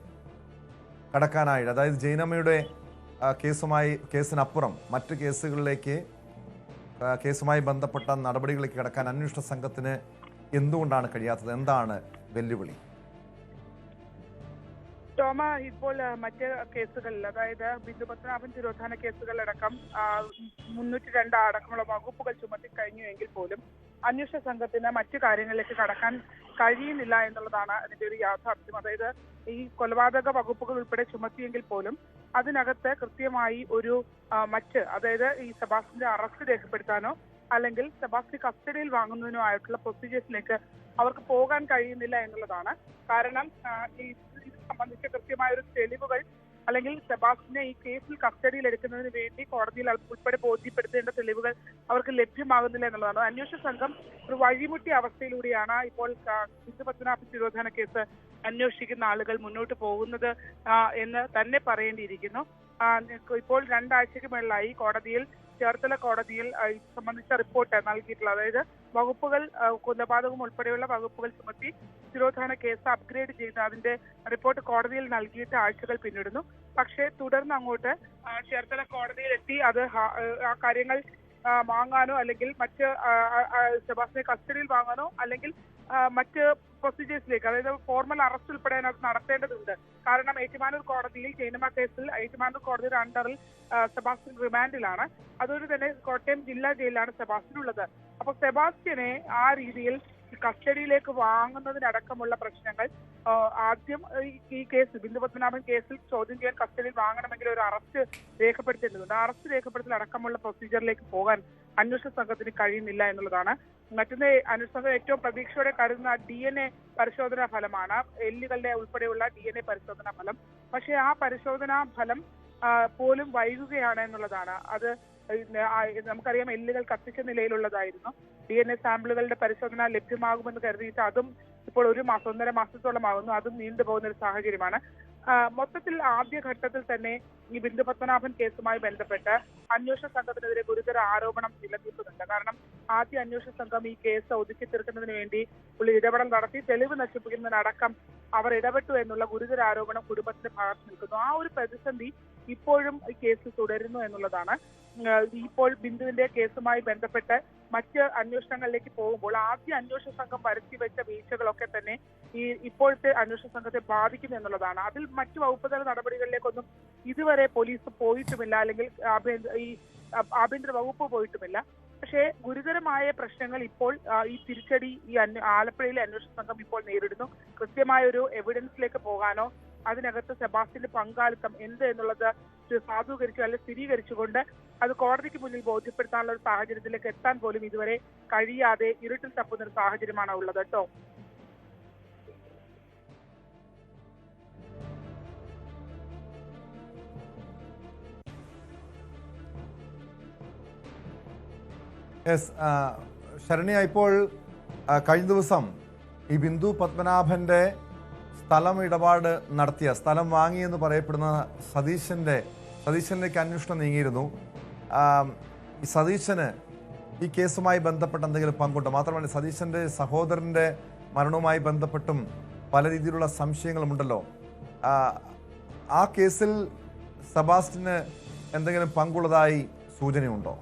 Speaker 2: കടക്കാനായിട്ട്, അതായത് ജൈനമ്മയുടെ കേസിനപ്പുറം മറ്റ് കേസുമായി ബന്ധപ്പെട്ട നടപടികളിലേക്ക് കടക്കാൻ അന്വേഷണ സംഘത്തിന് എന്തുകൊണ്ടാണ് കഴിയാത്തത്? എന്താണ് വെല്ലുവിളി?
Speaker 8: ടോമ, ഇപ്പോൾ മറ്റ് കേസുകളിൽ, അതായത് ബിന്ദു പത്മനാഭൻ തിരോധാന കേസുകളടക്കം 302 അടക്കമുള്ള വകുപ്പുകൾ ചുമത്തി കഴിഞ്ഞുവെങ്കിൽ പോലും അന്വേഷണ സംഘത്തിന് മറ്റു കാര്യങ്ങളിലേക്ക് കടക്കാൻ കഴിയുന്നില്ല എന്നുള്ളതാണ് അതിന്റെ ഒരു യാഥാർത്ഥ്യം. അതായത് ഈ കൊലപാതക വകുപ്പുകൾ ഉൾപ്പെടെ ചുമത്തിയെങ്കിൽ പോലും അതിനകത്ത് കൃത്യമായി ഒരു അതായത് ഈ സെബാസ്റ്റിന്റെ അറസ്റ്റ് രേഖപ്പെടുത്താനോ അല്ലെങ്കിൽ സെബാസ്റ്റി കസ്റ്റഡിയിൽ വാങ്ങുന്നതിനോ ആയിട്ടുള്ള പ്രൊസീജിയേഴ്സിലേക്ക് അവർക്ക് പോകാൻ കഴിയുന്നില്ല എന്നുള്ളതാണ്. കാരണം ഇത് സംബന്ധിച്ച് കൃത്യമായ ഒരു തെളിവുകൾ അല്ലെങ്കിൽ സെബാസ്റ്റിനെ ഈ കേസിൽ കസ്റ്റഡിയിൽ എടുക്കുന്നതിന് വേണ്ടി കോടതിയിൽ ഉൾപ്പെടെ ബോധ്യപ്പെടുത്തേണ്ട തെളിവുകൾ അവർക്ക് ലഭ്യമാകുന്നില്ല എന്നുള്ളതാണ്. അന്വേഷണ സംഘം ഒരു വഴിമുട്ടിയ അവസ്ഥയിലൂടെയാണ് ഇപ്പോൾ ബിന്ദു പത്മനാഭൻ തിരോധാന കേസ് അന്വേഷിക്കുന്ന ആളുകൾ മുന്നോട്ട് പോകുന്നത് എന്ന് തന്നെ പറയേണ്ടിയിരിക്കുന്നു. ഇപ്പോൾ 2 ആഴ്ചയ്ക്ക് മേളിലായി കോടതിയിൽ, ചേർത്തല കോടതിയിൽ ഇത് സംബന്ധിച്ച റിപ്പോർട്ട് നൽകിയിട്ടുള്ളത്. അതായത് വകുപ്പുകൾ, കൊലപാതകം ഉൾപ്പെടെയുള്ള വകുപ്പുകൾ ചുമത്തി തിരോധാന കേസ് അപ്ഗ്രേഡ് ചെയ്ത് അതിന്റെ റിപ്പോർട്ട് കോടതിയിൽ നൽകിയിട്ട് ആഴ്ചകൾ പിന്നിടുന്നു. പക്ഷേ തുടർന്ന് അങ്ങോട്ട് ചേർത്തല കോടതിയിലെത്തി അത് ആ കാര്യങ്ങൾ വാങ്ങാനോ അല്ലെങ്കിൽ മറ്റ് സെബാസ്റ്റിനെ കസ്റ്റഡിയിൽ വാങ്ങാനോ അല്ലെങ്കിൽ മറ്റ് പ്രൊസീജിയേഴ്സിലേക്ക്, അതായത് ഫോർമൽ അറസ്റ്റ് ഉൾപ്പെടെ അതിനകത്ത് നടത്തേണ്ടതുണ്ട്. കാരണം ഏറ്റുമാനൂർ കോടതിയിൽ ചേന്നമ കേസിൽ ഏറ്റുമാനൂർ കോടതിയുടെ അണ്ടറിൽ സെബാസ്റ്റ്യൻ റിമാൻഡിലാണ്. അതുകൊണ്ട് തന്നെ കോട്ടയം ജില്ലാ ജയിലിലാണ് സെബാസ്റ്റ്യൻ ഉള്ളത്. അപ്പോൾ സെബാസ്റ്റ്യനെ ആ രീതിയിൽ കസ്റ്റഡിയിലേക്ക് വാങ്ങുന്നതിനടക്കമുള്ള പ്രശ്നങ്ങൾ ആദ്യം ഈ കേസ് ബിന്ദു പത്മനാഭൻ കേസിൽ ചോദ്യം ചെയ്യാൻ കസ്റ്റഡിയിൽ വാങ്ങണമെങ്കിൽ ഒരു അറസ്റ്റ് രേഖപ്പെടുത്തേണ്ടതുണ്ട്. ആ അറസ്റ്റ് രേഖപ്പെടുത്തൽ അടക്കമുള്ള പ്രൊസീജിയറിലേക്ക് പോകാൻ അന്വേഷണ സംഘത്തിന് കഴിയുന്നില്ല എന്നുള്ളതാണ്. മറ്റൊന്ന്, അന്വേഷണ സംഘം ഏറ്റവും പ്രതീക്ഷയോടെ കരുതുന്ന DNA പരിശോധനാ ഫലമാണ്, എല്ലുകളുടെ ഉൾപ്പെടെയുള്ള DNA പരിശോധനാ ഫലം. പക്ഷേ ആ പരിശോധനാ ഫലം പോലും വൈകുകയാണ് എന്നുള്ളതാണ്. അത് നമുക്കറിയാം, എല്ലുകൾ കത്തിച്ച നിലയിലുള്ളതായിരുന്നു. DNA സാമ്പിളുകളുടെ പരിശോധന ലഭ്യമാകുമെന്ന് കരുതിയിട്ട് അതും ഇപ്പോൾ 1 മാസം 1.5 മാസത്തോളം ആകുന്നു. അതും നീണ്ടുപോകുന്ന ഒരു സാഹചര്യമാണ്. മൊത്തത്തിൽ ആദ്യഘട്ടത്തിൽ തന്നെ ഈ ബിന്ദു പത്മനാഭൻ കേസുമായി ബന്ധപ്പെട്ട് അന്വേഷണ സംഘത്തിനെതിരെ ഗുരുതര ആരോപണം നിലനിൽക്കുന്നുണ്ട്. കാരണം ആദ്യ അന്വേഷണ സംഘം ഈ കേസ് ഒതുക്കി തീർക്കുന്നതിന് വേണ്ടി ഇടപെടൽ നടത്തി തെളിവ് നശിപ്പിക്കുന്നതിനടക്കം അവർ ഇടപെട്ടു എന്നുള്ള ഗുരുതര ആരോപണം കുടുംബത്തിന്റെ ഭാഗത്ത് നിൽക്കുന്നു. ആ ഒരു പ്രതിസന്ധി ഇപ്പോഴും ഈ കേസിൽ തുടരുന്നു എന്നുള്ളതാണ്. ഇപ്പോൾ ബിന്ദുവിന്റെ കേസുമായി ബന്ധപ്പെട്ട് മറ്റ് അന്വേഷണങ്ങളിലേക്ക് പോകുമ്പോൾ ആദ്യ അന്വേഷണ സംഘം വരുത്തി വെച്ച വീഴ്ചകളൊക്കെ തന്നെ ഈ ഇപ്പോഴത്തെ അന്വേഷണ സംഘത്തെ ബാധിക്കുന്നു എന്നുള്ളതാണ്. അതിൽ മറ്റു വകുപ്പുതല നടപടികളിലേക്കൊന്നും ഇതുവരെ പോലീസ് പോയിട്ടുമില്ല, അല്ലെങ്കിൽ ഈ ആഭ്യന്തര വകുപ്പ് പോയിട്ടുമില്ല. പക്ഷേ ഗുരുതരമായ പ്രശ്നങ്ങൾ ഇപ്പോൾ ഈ തിരിച്ചടി ഈ ആലപ്പുഴയിലെ അന്വേഷണ സംഘം ഇപ്പോൾ നേരിടുന്നു. കൃത്യമായ ഒരു എവിഡൻസിലേക്ക് പോകാനോ അതിനകത്ത് സെബാസ്റ്റിന്റെ പങ്കാളിത്തം എന്ത് എന്നുള്ളത് സാധൂകരിച്ചു അല്ലെങ്കിൽ സ്ഥിരീകരിച്ചുകൊണ്ട് അത് കോടതിക്ക് മുന്നിൽ ബോധ്യപ്പെടുത്താനുള്ള ഒരു സാഹചര്യത്തിലേക്ക് എത്താൻ പോലും ഇതുവരെ കഴിയാതെ ഇരുട്ടിൽ തപ്പുന്ന ഒരു സാഹചര്യമാണ് ഉള്ളത് കേട്ടോ.
Speaker 2: ശരണ്യ, ഇപ്പോൾ കഴിഞ്ഞ ദിവസം ഈ ബിന്ദു പത്മനാഭന്റെ സ്ഥലം ഇടപാട് നടത്തിയ, സ്ഥലം വാങ്ങിയെന്ന് പറയപ്പെടുന്ന സതീശനിലേക്ക് അന്വേഷണം നീങ്ങിയിരുന്നു. ഈ സതീശന് ഈ കേസുമായി ബന്ധപ്പെട്ട് എന്തെങ്കിലും പങ്കുണ്ടോ? മാത്രമല്ല, സതീശന്റെ സഹോദരന്റെ മരണവുമായി ബന്ധപ്പെട്ടും പല രീതിയിലുള്ള സംശയങ്ങളുമുണ്ടല്ലോ. ആ കേസിൽ സെബാസ്റ്റിന് എന്തെങ്കിലും പങ്കുള്ളതായി സൂചനയുണ്ടോ?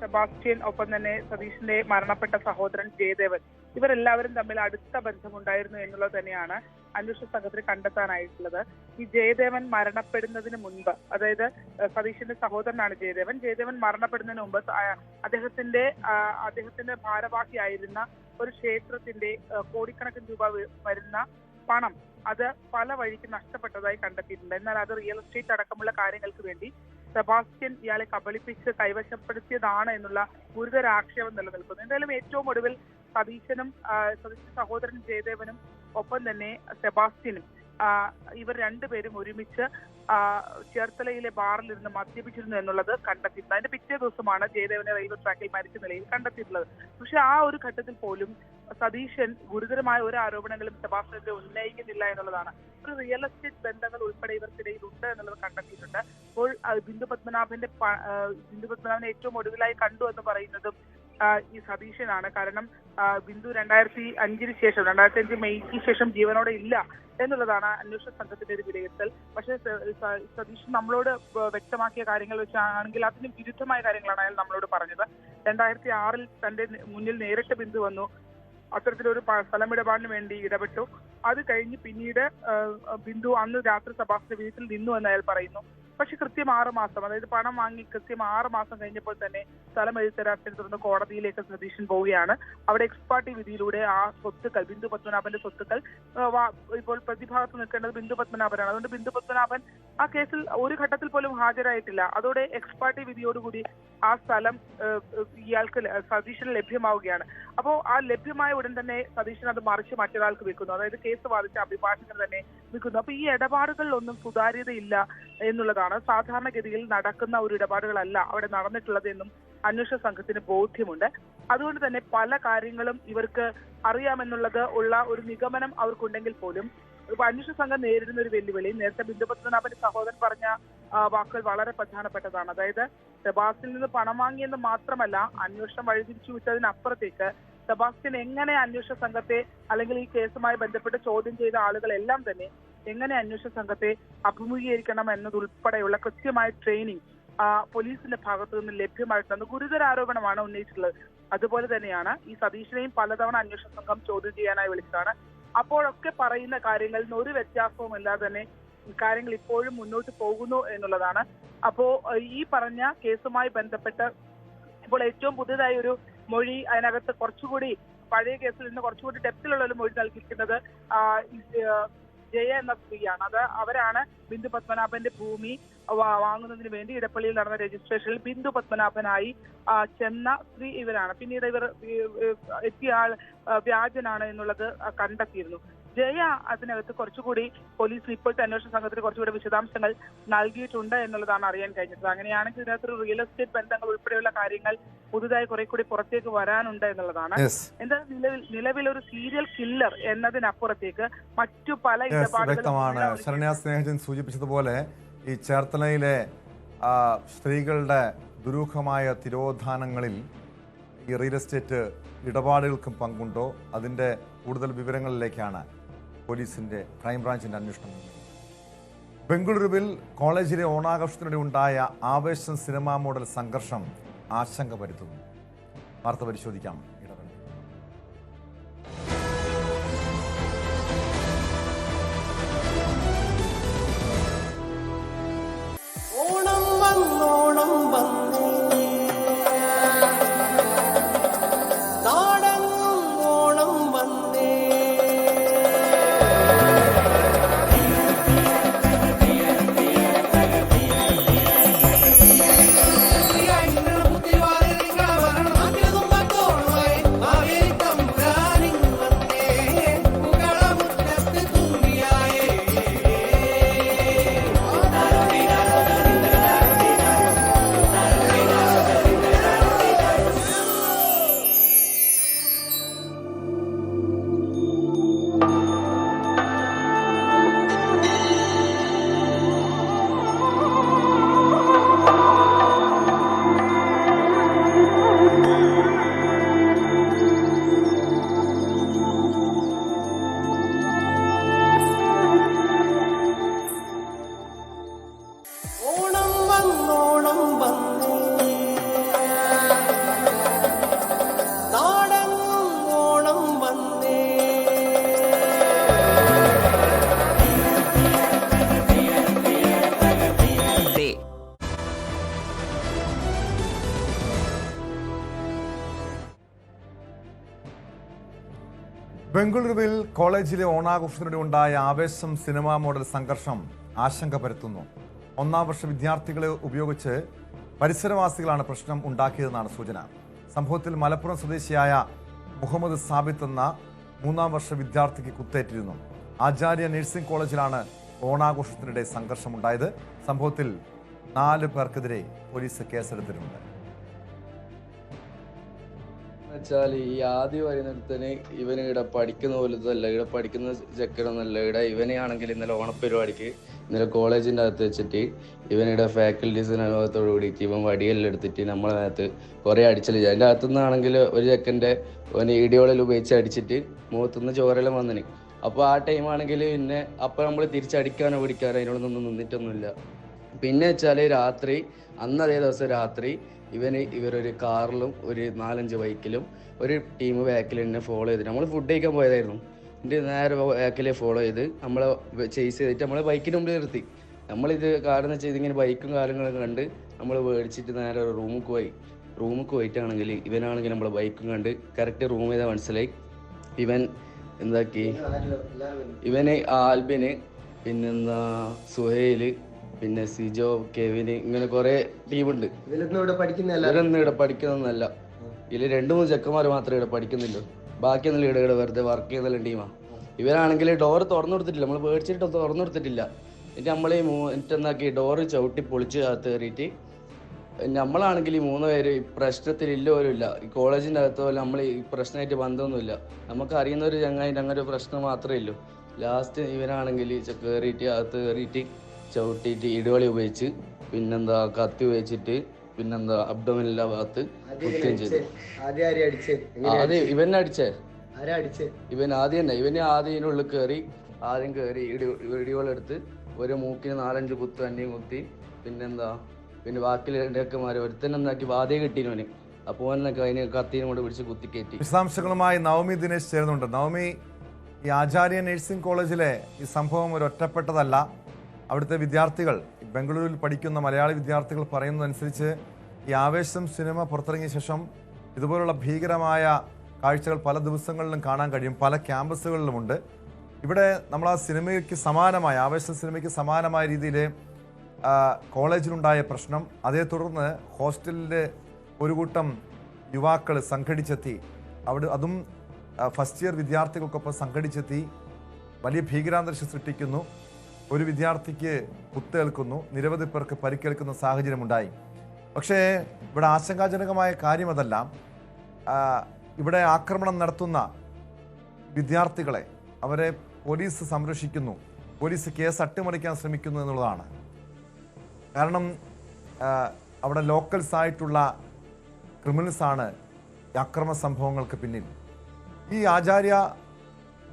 Speaker 8: സെബാസ്റ്റ്യൻ, ഒപ്പം തന്നെ സതീഷിന്റെ മരണപ്പെട്ട സഹോദരൻ ജയദേവൻ, ഇവരെല്ലാവരും തമ്മിൽ അടുത്ത ബന്ധമുണ്ടായിരുന്നു എന്നുള്ളത് തന്നെയാണ് അന്വേഷണ സംഘത്തിന് കണ്ടെത്താനായിട്ടുള്ളത്. ഈ ജയദേവൻ മരണപ്പെടുന്നതിന് മുൻപ്, അതായത് സതീഷിന്റെ സഹോദരനാണ് ജയദേവൻ മരണപ്പെടുന്നതിന് മുമ്പ് അദ്ദേഹത്തിന്റെ ഭാരവാഹിയായിരുന്ന ഒരു ക്ഷേത്രത്തിന്റെ കോടിക്കണക്കിന് രൂപ വരുന്ന പണം അത് പല വഴിക്ക് നഷ്ടപ്പെട്ടതായി കണ്ടെത്തിയിട്ടുണ്ട്. എന്നാൽ അത് റിയൽ എസ്റ്റേറ്റ് അടക്കമുള്ള കാര്യങ്ങൾക്ക് വേണ്ടി സെബാസ്റ്റ്യൻ ഇയാളെ കബളിപ്പിച്ച് കൈവശപ്പെടുത്തിയതാണ് എന്നുള്ള ഗുരുതര ആക്ഷേപം നിലനിൽക്കുന്നു. എന്തായാലും ഏറ്റവും ഒടുവിൽ സതീശൻ സഹോദരൻ ജയദേവനും ഒപ്പം തന്നെ സെബാസ്റ്റ്യനും ഇവർ രണ്ടുപേരും ഒരുമിച്ച് ചേർത്തലയിലെ ബാറിൽ ഇരുന്ന് മദ്യപിച്ചിരുന്നു എന്നുള്ളത് കണ്ടെത്തിയിട്ടുണ്ട്. അതിന്റെ പിറ്റേ ദിവസമാണ് ജയദേവനെ റെയിൽവേ ട്രാക്കിൽ മരിച്ച നിലയിൽ കണ്ടെത്തിയിട്ടുള്ളത്. പക്ഷെ ആ ഒരു ഘട്ടത്തിൽ പോലും സതീശൻ ഗുരുതരമായ ഒരു ആരോപണങ്ങളും സെബാസ്റ്റ്യനെ ഉന്നയിക്കുന്നില്ല എന്നുള്ളതാണ്. ഒരു റിയൽ എസ്റ്റേറ്റ് ബന്ധങ്ങൾ ഉൾപ്പെടെ ഇവർക്കിടയിൽ ഉണ്ട് എന്നുള്ളത് കണ്ടെത്തിയിട്ടുണ്ട്. അപ്പോൾ ബിന്ദു പത്മനാഭനെ ഏറ്റവും ഒടുവിലായി കണ്ടു എന്ന് പറയുന്നതും ഈ സതീശനാണ്. കാരണം ബിന്ദു 2005 മെയ്ക്ക് ശേഷം ജീവനോടെ ഇല്ല എന്നുള്ളതാണ് അന്വേഷണ സംഘത്തിന്റെ ഒരു വിലയിരുത്തൽ. പക്ഷേ സതീശൻ നമ്മളോട് വ്യക്തമാക്കിയ കാര്യങ്ങൾ വെച്ചാണെങ്കിൽ അതിന് വിരുദ്ധമായ കാര്യങ്ങളാണ് അയാൾ നമ്മളോട് പറഞ്ഞത്. 2006 തന്റെ മുന്നിൽ നേരിട്ട് ബിന്ദു വന്നു, അത്തരത്തിലൊരു സ്ഥലമിടപാടിന് വേണ്ടി ഇടപെട്ടു. അത് കഴിഞ്ഞ് പിന്നീട് ബിന്ദു അന്ന് രാത്രി സെബാസ്റ്റിന്റെ വീട്ടിൽ നിന്നു എന്ന് അയാൾ പറയുന്നു. പക്ഷെ കൃത്യം 6 മാസം, അതായത് പണം വാങ്ങി കൃത്യം 6 മാസം കഴിഞ്ഞപ്പോൾ തന്നെ സ്ഥലം എഴുത്തരാറ്റിനെ തുടർന്ന് കോടതിയിലേക്ക് സതീശൻ പോവുകയാണ്. അവിടെ എക്സ്പാർട്ടി വിധിയിലൂടെ ആ സ്വത്തുക്കൾ, ബിന്ദു പത്മനാഭന്റെ സ്വത്തുക്കൾ, ഇപ്പോൾ പ്രതിഭാഗത്ത് നിൽക്കേണ്ടത് ബിന്ദു പത്മനാഭനാണ്. അതുകൊണ്ട് ബിന്ദു പത്മനാഭൻ ആ കേസിൽ ഒരു ഘട്ടത്തിൽ പോലും ഹാജരായിട്ടില്ല. അതോടെ എക്സ്പാർട്ടി വിധിയോടുകൂടി ആ സ്ഥലം ഇയാൾക്ക് സതീശന് ലഭ്യമാവുകയാണ്. അപ്പോൾ ആ ലഭ്യമായ ഉടൻ തന്നെ സതീശൻ അത് മറിച്ച് മറ്റൊരാൾക്ക് വിൽക്കുന്നു, അതായത് കേസ് വാദിച്ച അഭിഭാഷകർ തന്നെ വിൽക്കുന്നു. അപ്പൊ ഈ ഇടപാടുകളിലൊന്നും സുതാര്യതയില്ല എന്നുള്ളതാണ്. എന്നുള്ളതാണ്. സാധാരണഗതിയിൽ നടക്കുന്ന ഒരു ഇടപാടുകളല്ല അവിടെ നടന്നിട്ടുള്ളത് എന്നും അന്വേഷണ സംഘത്തിന് ബോധ്യമുണ്ട്. അതുകൊണ്ട് തന്നെ പല കാര്യങ്ങളും ഇവർക്ക് അറിയാമെന്നുള്ളത് ഉള്ള ഒരു നിഗമനം അവർക്കുണ്ടെങ്കിൽ പോലും അന്വേഷണ സംഘം നേരിടുന്ന ഒരു വെല്ലുവിളി നേരത്തെ ബിന്ദു പത്മനാഭന്റെ സഹോദരൻ പറഞ്ഞ വാക്കുകൾ വളരെ പ്രധാനപ്പെട്ടതാണ്. അതായത് സെബാസ്റ്റ്യനിൽ നിന്ന് പണം വാങ്ങിയെന്ന് മാത്രമല്ല, അന്വേഷണം വഴിതിരിച്ചു വിട്ടതിനപ്പുറത്തേക്ക് സെബാസ്റ്റ്യൻ എങ്ങനെ അന്വേഷണ സംഘത്തെ അല്ലെങ്കിൽ ഈ കേസുമായി ബന്ധപ്പെട്ട് ചോദ്യം ചെയ്ത ആളുകളെല്ലാം തന്നെ എങ്ങനെ അന്വേഷണ സംഘത്തെ അഭിമുഖീകരിക്കണം എന്നതുൾപ്പെടെയുള്ള കൃത്യമായ ട്രെയിനിങ് പോലീസിന്റെ ഭാഗത്തു നിന്ന് ലഭ്യമായിട്ടുണ്ടെന്ന് ഗുരുതര ആരോപണമാണ് ഉന്നയിച്ചിട്ടുള്ളത്. അതുപോലെ തന്നെയാണ് ഈ സതീഷിനെയും പലതവണ അന്വേഷണ സംഘം ചോദ്യം ചെയ്യാനായി വിളിച്ചതാണ്. അപ്പോഴൊക്കെ പറയുന്ന കാര്യങ്ങളിൽ നിന്ന് ഒരു വ്യത്യാസവും ഇല്ലാതെ തന്നെ കാര്യങ്ങൾ ഇപ്പോഴും മുന്നോട്ട് പോകുന്നു എന്നുള്ളതാണ്. അപ്പോ ഈ പറഞ്ഞ കേസുമായി ബന്ധപ്പെട്ട് ഇപ്പോൾ ഏറ്റവും പുതിയതായി ഒരു മൊഴി അതിനകത്ത് കുറച്ചുകൂടി പഴയ കേസിൽ നിന്ന് കുറച്ചുകൂടി ഡെപ്തിലുള്ള ഒരു മൊഴി നൽകിയിരിക്കുന്നത് ജയ എന്ന സ്ത്രീയാണ്. അവരാണ് ബിന്ദു പത്മനാഭന്റെ ഭൂമി വാങ്ങുന്നതിന് വേണ്ടി ഇടപ്പള്ളിയിൽ നടന്ന രജിസ്ട്രേഷനിൽ ബിന്ദു പത്മനാഭനായി ചെന്ന സ്ത്രീ ഇവരാണ്. പിന്നീട് ഇവർ എത്തിയ ആൾ വ്യാജനാണ് എന്നുള്ളത് കണ്ടെത്തിയിരുന്നു. ജയ അതിനകത്ത് കുറച്ചുകൂടി പോലീസിന് ഇപ്പോഴത്തെ അന്വേഷണ സംഘത്തിന് കുറച്ചുകൂടി വിശദാംശങ്ങൾ നൽകിയിട്ടുണ്ട് എന്നുള്ളതാണ് അറിയാൻ കഴിഞ്ഞത്. അങ്ങനെയാണെങ്കിൽ ഇതിനകത്തൊരു റിയൽ എസ്റ്റേറ്റ് ബന്ധങ്ങൾ ഉൾപ്പെടെയുള്ള കാര്യങ്ങൾ പുതുതായി കുറെ കൂടി പുറത്തേക്ക് വരാനുണ്ട് എന്നുള്ളതാണ്. എന്തായാലും നിലവിൽ ഒരു സീരിയൽ കില്ലർ എന്നതിനപ്പുറത്തേക്ക് മറ്റു പല
Speaker 2: വ്യക്തമാണ്. ശരണ്യ സ്നേഹജൻ സൂചിപ്പിച്ചതുപോലെ ഈ ചേർത്തലയിലെ സ്ത്രീകളുടെ ദുരൂഹമായ തിരോധാനങ്ങളിൽ ഈ റിയൽ എസ്റ്റേറ്റ് ഇടപാടുകൾക്കും പങ്കുണ്ടോ? അതിൻ്റെ കൂടുതൽ വിവരങ്ങളിലേക്കാണ് പോലീസിന്റെ ക്രൈംബ്രാഞ്ചിന്റെ അന്വേഷണം. ബംഗളൂരുവിൽ കോളേജിലെ ഓണാഘോഷത്തിനിടെ ഉണ്ടായ ആവേശം സിനിമാ മോഡൽ സംഘർഷം ആശങ്ക പരത്തുന്നു. വാർത്ത പരിശോധിക്കാം. ബംഗളൂരുവിൽ കോളേജിലെ ഓണാഘോഷത്തിനിടെ ഉണ്ടായ ആവേശം സിനിമാ മോഡൽ സംഘർഷം ആശങ്ക പരത്തുന്നു. ഒന്നാം വർഷ വിദ്യാർത്ഥികളെ ഉപയോഗിച്ച് പരിസരവാസികളാണ് പ്രശ്നം ഉണ്ടാക്കിയതെന്നാണ് സൂചന. സംഭവത്തിൽ മലപ്പുറം സ്വദേശിയായ മുഹമ്മദ് സാബിത്ത് എന്ന മൂന്നാം വർഷ വിദ്യാർത്ഥിക്ക് കുത്തേറ്റിരുന്നു. ആചാര്യ നഴ്സിംഗ് കോളേജിലാണ് ഓണാഘോഷത്തിനിടെ സംഘർഷമുണ്ടായത്. സംഭവത്തിൽ 4 പേർക്കെതിരെ പോലീസ് കേസെടുത്തിട്ടുണ്ട്.
Speaker 9: വെച്ചാൽ ഈ ആദ്യം വരുന്നിടത്തിന് ഇവന് ഇവിടെ പഠിക്കുന്ന പോലത്തല്ല, ഇവിടെ പഠിക്കുന്ന ചെക്കനൊന്നല്ല. ഇവിടെ ഇവനെയാണെങ്കിൽ ഇന്നലെ ഓണപ്പരിപാടിക്ക് ഇന്നലെ കോളേജിൻ്റെ അകത്ത് വെച്ചിട്ട് ഇവനിവിടെ ഫാക്കൽറ്റീസിന് അനുഭവത്തോടു കൂടിയിട്ട് ഇവൻ വടിയെല്ലാം എടുത്തിട്ട് നമ്മളെ അകത്ത് കുറേ അടിച്ചല്. അതിൻ്റെ അകത്തുനിന്നാണെങ്കിൽ ഒരു ചെക്കൻ്റെ അവന് ഇടിയോളിൽ ഉപയോഗിച്ച് അടിച്ചിട്ട് മുഖത്തുനിന്ന് ചോരെല്ലാം വന്നിന്. അപ്പോൾ ആ ടൈമാണെങ്കിൽ പിന്നെ അപ്പോൾ നമ്മൾ തിരിച്ചടിക്കാനോ പിടിക്കാനോ അതിനോടൊന്നും നിന്നിട്ടൊന്നുമില്ല. പിന്നെ വെച്ചാൽ രാത്രി അന്നതേ ദിവസം രാത്രി ഇവരൊരു കാറിലും ഒരു 4-5 ബൈക്കിലും ഒരു ടീം ബാക്കിൽ എന്നെ ഫോളോ ചെയ്തിട്ട് നമ്മൾ ഫുഡ് കഴിക്കാൻ പോയതായിരുന്നു. എൻ്റെ നേരെ ബാക്കിലെ ഫോളോ ചെയ്ത് നമ്മളെ ചേസ് ചെയ്തിട്ട് നമ്മളെ ബൈക്കിന് മുമ്പിൽ നിർത്തി. നമ്മളിത് കാരണം ചെയ്ത് ഇങ്ങനെ ബൈക്കും കാര്യങ്ങളൊക്കെ കണ്ട് നമ്മൾ മേടിച്ചിട്ട് നേരെ റൂമിൽ പോയിട്ടാണെങ്കിൽ ഇവനാണെങ്കിൽ നമ്മളെ ബൈക്കും കണ്ട് കറക്റ്റ് റൂം ചെയ്താൽ മനസ്സിലായി. ഇവൻ എന്താക്കി, ഇവന് ആൽബിന്, പിന്നെന്താ സുഹൈല്, പിന്നെ സിജോ, കെവിന്, ഇങ്ങനെ കുറെ ടീമുണ്ട്. ഇവരൊന്നും ഇവിടെ പഠിക്കുന്നൊന്നല്ല. ഇതിൽ 2-3 ചെക്കന്മാർ മാത്രമേ ഇവിടെ പഠിക്കുന്നില്ലൂ. ബാക്കിയൊന്നും ഇവിടെ വെറുതെ വർക്ക് ചെയ്യുന്ന ടീമാണ്. ഇവരാണെങ്കിൽ ഡോർ തുറന്നു കൊടുത്തിട്ടില്ല, നമ്മൾ പേടിച്ചിട്ട് തുറന്നു കൊടുത്തിട്ടില്ല. എന്നിട്ട് നമ്മൾ ഈ എന്നിട്ടെന്താക്കി ഡോറ് ചവിട്ടി പൊളിച്ച് അകത്ത് കയറിയിട്ട് നമ്മളാണെങ്കിൽ ഈ 3 പേര് പ്രശ്നത്തിലില്ലവരുമില്ല. ഈ കോളേജിൻ്റെ അകത്ത് പോലെ നമ്മൾ ഈ പ്രശ്നമായിട്ട് ബന്ധമൊന്നുമില്ല. നമുക്ക് അറിയുന്ന ഒരു ചങ്ങായിട്ട് അങ്ങനെ ഒരു പ്രശ്നം മാത്രമേ ഉള്ളൂ. ലാസ്റ്റ് ഇവനാണെങ്കിൽ കയറിയിട്ട് അകത്ത് കയറിയിട്ട് ചവിട്ടിയിട്ട് ഇടിവളി ഉപയോഗിച്ച് പിന്നെന്താ കത്തി ഉപയോഗിച്ചിട്ട് പിന്നെന്താ അബ്ഡോമിനിലെ ഭാഗത്ത് കുത്തുകയും ചെയ്തു. ആദ്യം ഇവനെ അടിച്ചേ, ഇവൻ ആദ്യം തന്നെ ഇവന് ആദ്യത്തിനുള്ളിൽ കയറി ഇടിവളെടുത്ത് ഒരു മൂക്കിന് 4-5 കുത്ത് തന്നെയും കുത്തി. പിന്നെന്താ പിന്നെ ബാക്കിയൊക്കെ ഒരുത്തനെന്താക്കി വാതേ കിട്ടിയവന്. അപ്പോൾ എന്നൊക്കെ അതിന് കത്തീനും കൊണ്ട് പിടിച്ച് കുത്തിക്കയറ്റി.
Speaker 2: വിശദാംശങ്ങളുമായി നവമി ദിനേശ് ചേരുന്നുണ്ട്. നവമി, ഈ ആചാര്യ നഴ്സിംഗ് കോളേജിലെ ഈ സംഭവം ഒരു ഒറ്റപ്പെട്ടതല്ല. അവിടുത്തെ വിദ്യാർത്ഥികൾ, ബംഗളൂരുവിൽ പഠിക്കുന്ന മലയാളി വിദ്യാർത്ഥികൾ പറയുന്നതനുസരിച്ച് ഈ ആവേശം സിനിമ പുറത്തിറങ്ങിയ ശേഷം ഇതുപോലുള്ള ഭീകരമായ കാഴ്ചകൾ പല ദിവസങ്ങളിലും കാണാൻ കഴിയും. പല ക്യാമ്പസുകളിലുമുണ്ട്. ഇവിടെ നമ്മൾ ആ സിനിമയ്ക്ക് സമാനമായ, ആവേശം സിനിമയ്ക്ക് സമാനമായ രീതിയിൽ കോളേജിലുണ്ടായ പ്രശ്നം, അതേ തുടർന്ന് ഹോസ്റ്റലിലെ ഒരു കൂട്ടം യുവാക്കൾ സംഘടിച്ചെത്തി. അതും ഫസ്റ്റ് ഇയർ വിദ്യാർത്ഥികൾക്കൊപ്പം സംഘടിച്ചെത്തി വലിയ ഭീകരാന്തരീക്ഷം സൃഷ്ടിക്കുന്നു. ഒരു വിദ്യാർത്ഥിക്ക് കുത്തേൽക്കുന്നു, നിരവധി പേർക്ക് പരിക്കേൽക്കുന്ന സാഹചര്യമുണ്ടായി. പക്ഷേ ഇവിടെ ആശങ്കാജനകമായ കാര്യം അതല്ല. ഇവിടെ ആക്രമണം നടത്തുന്ന വിദ്യാർത്ഥികളെ അവരെ പോലീസ് സംരക്ഷിക്കുന്നു, പോലീസ് കേസ് അട്ടിമറിക്കാൻ ശ്രമിക്കുന്നു എന്നുള്ളതാണ്. കാരണം അവിടെ ലോക്കൽസ് ആയിട്ടുള്ള ക്രിമിനൽസാണ് അക്രമ സംഭവങ്ങൾക്ക് പിന്നിൽ. ഈ ആചാര്യ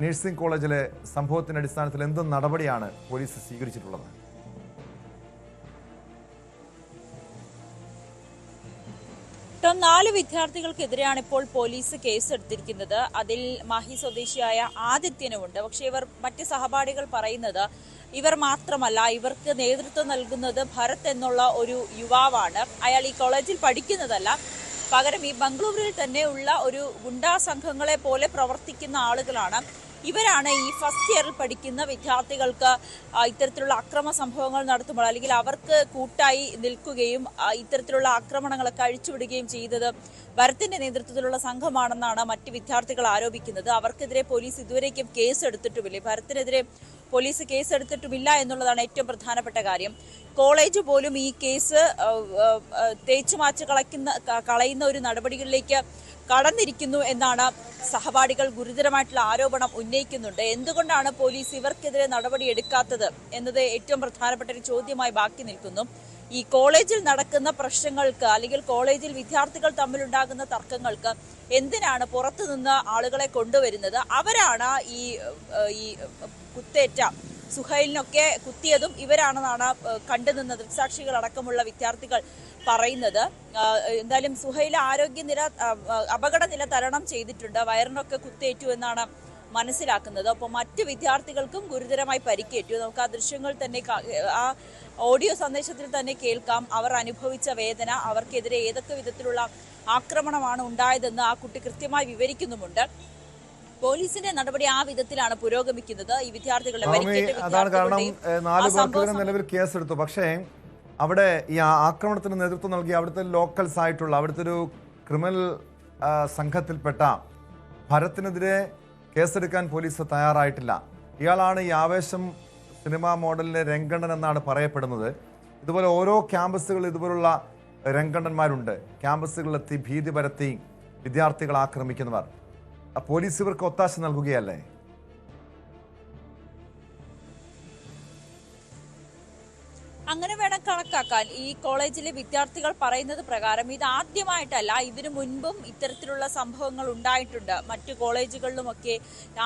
Speaker 2: നഴ്സിംഗ് കോളേജിലെ സംഭവത്തിൻ്റെ അടിസ്ഥാനത്തിൽ എന്ത് നടപടിയാണ് പോലീസ് സ്വീകരിച്ചിട്ടുള്ളത്?
Speaker 3: ടോം, 4 വിദ്യാർത്ഥികൾക്കെതിരെയാണ് ഇപ്പോൾ പോലീസ് കേസെടുത്തിരിക്കുന്നത്. അതിൽ മാഹി സ്വദേശിയായ ആദിത്യനുമുണ്ട്. പക്ഷേ ഇവർ മറ്റ് സഹപാഠികൾ പറയുന്നത് ഇവർ മാത്രമല്ല, ഇവർക്ക് നേതൃത്വം നൽകുന്നത് ഭരത് എന്നുള്ള ഒരു യുവാവാണ്. അയാൾ ഈ കോളേജിൽ പഠിക്കുന്നതല്ല, പകരം ഈ ബംഗളൂരുവിൽ തന്നെ ഉള്ള ഒരു ഗുണ്ടാ സംഘങ്ങളെ പോലെ പ്രവർത്തിക്കുന്ന ആളുകളാണ്. ഇവരാണ് ഈ ഫസ്റ്റ് ഇയറിൽ പഠിക്കുന്ന വിദ്യാർത്ഥികൾക്ക് ഇത്തരത്തിലുള്ള അക്രമ സംഭവങ്ങൾ നടത്തുമ്പോൾ, അല്ലെങ്കിൽ അവർക്ക് കൂട്ടായി നിൽക്കുകയും ഇത്തരത്തിലുള്ള ആക്രമണങ്ങളൊക്കെ അഴിച്ചുവിടുകയും ചെയ്തത് ഭരത്തിന്റെ നേതൃത്വത്തിലുള്ള സംഘമാണെന്നാണ് മറ്റ് വിദ്യാർത്ഥികൾ ആരോപിക്കുന്നത്. അവർക്കെതിരെ പോലീസ് ഇതുവരേക്കും കേസെടുത്തിട്ടുമില്ല. ഭരത്തിനെതിരെ പോലീസ് കേസെടുത്തിട്ടുമില്ല എന്നുള്ളതാണ് ഏറ്റവും പ്രധാനപ്പെട്ട കാര്യം. കോളേജ് പോലും ഈ കേസ് തേച്ചുമാച്ച് കളയുന്ന ഒരു നടപടികളിലേക്ക് കടന്നിരിക്കുന്നു എന്നാണ് സഹപാഠികൾ ഗുരുതരമായിട്ടുള്ള ആരോപണം ഉന്നയിക്കുന്നുണ്ട്. എന്തുകൊണ്ടാണ് പോലീസ് ഇവർക്കെതിരെ നടപടി എടുക്കാത്തത് എന്നത് ഏറ്റവും പ്രധാനപ്പെട്ട ഒരു ചോദ്യമായി ബാക്കി നിൽക്കുന്നു. ഈ കോളേജിൽ നടക്കുന്ന പ്രശ്നങ്ങൾക്ക്, അല്ലെങ്കിൽ കോളേജിൽ വിദ്യാർത്ഥികൾ തമ്മിലുണ്ടാകുന്ന തർക്കങ്ങൾക്ക് എന്തിനാണ് പുറത്തുനിന്ന് ആളുകളെ കൊണ്ടുവരുന്നത്? അവരാണ് ഈ കുത്തേറ്റ സുഹൈലിനൊക്കെ കുത്തിയതും ഇവരാണെന്നാണ് കണ്ടുനിന്ന ദൃക്സാക്ഷികൾ അടക്കമുള്ള വിദ്യാർത്ഥികൾ പറയുന്നത്. എന്തായാലും സുഹൈൽ ആരോഗ്യനില, അപകടനില തരണം ചെയ്തിട്ടുണ്ട്. വയറിനൊക്കെ കുത്തേറ്റു എന്നാണ് മനസ്സിലാക്കുന്നത്. അപ്പോൾ മറ്റ് വിദ്യാർത്ഥികൾക്കും ഗുരുതരമായി പരിക്കേറ്റു. നമുക്ക് ആ ദൃശ്യങ്ങൾ തന്നെ, ആ ഓഡിയോ സന്ദേശത്തിൽ തന്നെ കേൾക്കാം. അവർ അനുഭവിച്ച വേദന, അവർക്കെതിരെ ഏതൊക്കെ വിധത്തിലുള്ള ആക്രമണമാണ് ഉണ്ടായതെന്ന് ആ കുട്ടി കൃത്യമായി വിവരിക്കുന്നുമുണ്ട്. പോലീസിന്റെ നടപടി ആ വിധത്തിലാണ് പുരോഗമിക്കുന്നത്. ഈ വിദ്യാർത്ഥികളുടെ
Speaker 2: അതാണ് കാരണം 4 പേർക്കെതിരെ നിലവിൽ കേസെടുത്തു. പക്ഷേ അവിടെ ഈ ആക്രമണത്തിന് നേതൃത്വം നൽകി അവിടുത്തെ ലോക്കൽസ് ആയിട്ടുള്ള അവിടുത്തെ ഒരു ക്രിമിനൽ സംഘത്തിൽപ്പെട്ട ഭരത്തിനെതിരെ കേസെടുക്കാൻ പോലീസ് തയ്യാറായിട്ടില്ല. ഇയാളാണ് ഈ ആവേശം സിനിമാ മോഡലിലെ രംഗണ്ണൻ എന്നാണ് പറയപ്പെടുന്നത്. ഇതുപോലെ ഓരോ ക്യാമ്പസുകളിൽ ഇതുപോലുള്ള രംഗണ്ണന്മാരുണ്ട്. ക്യാമ്പസുകളിലെത്തി ഭീതി പരത്തി വിദ്യാർത്ഥികൾ ആക്രമിക്കുന്നവർ. പോലീസ് ഇവർക്ക് ഒത്താശ നൽകുകയല്ലേ?
Speaker 3: അങ്ങനെ വേണം കണക്കാക്കാൻ. ഈ കോളേജിലെ വിദ്യാർത്ഥികൾ പറയുന്നത് പ്രകാരം ഇത് ആദ്യമായിട്ടല്ല, ഇതിനു മുൻപും ഇത്തരത്തിലുള്ള സംഭവങ്ങൾ ഉണ്ടായിട്ടുണ്ട്. മറ്റു കോളേജുകളിലുമൊക്കെ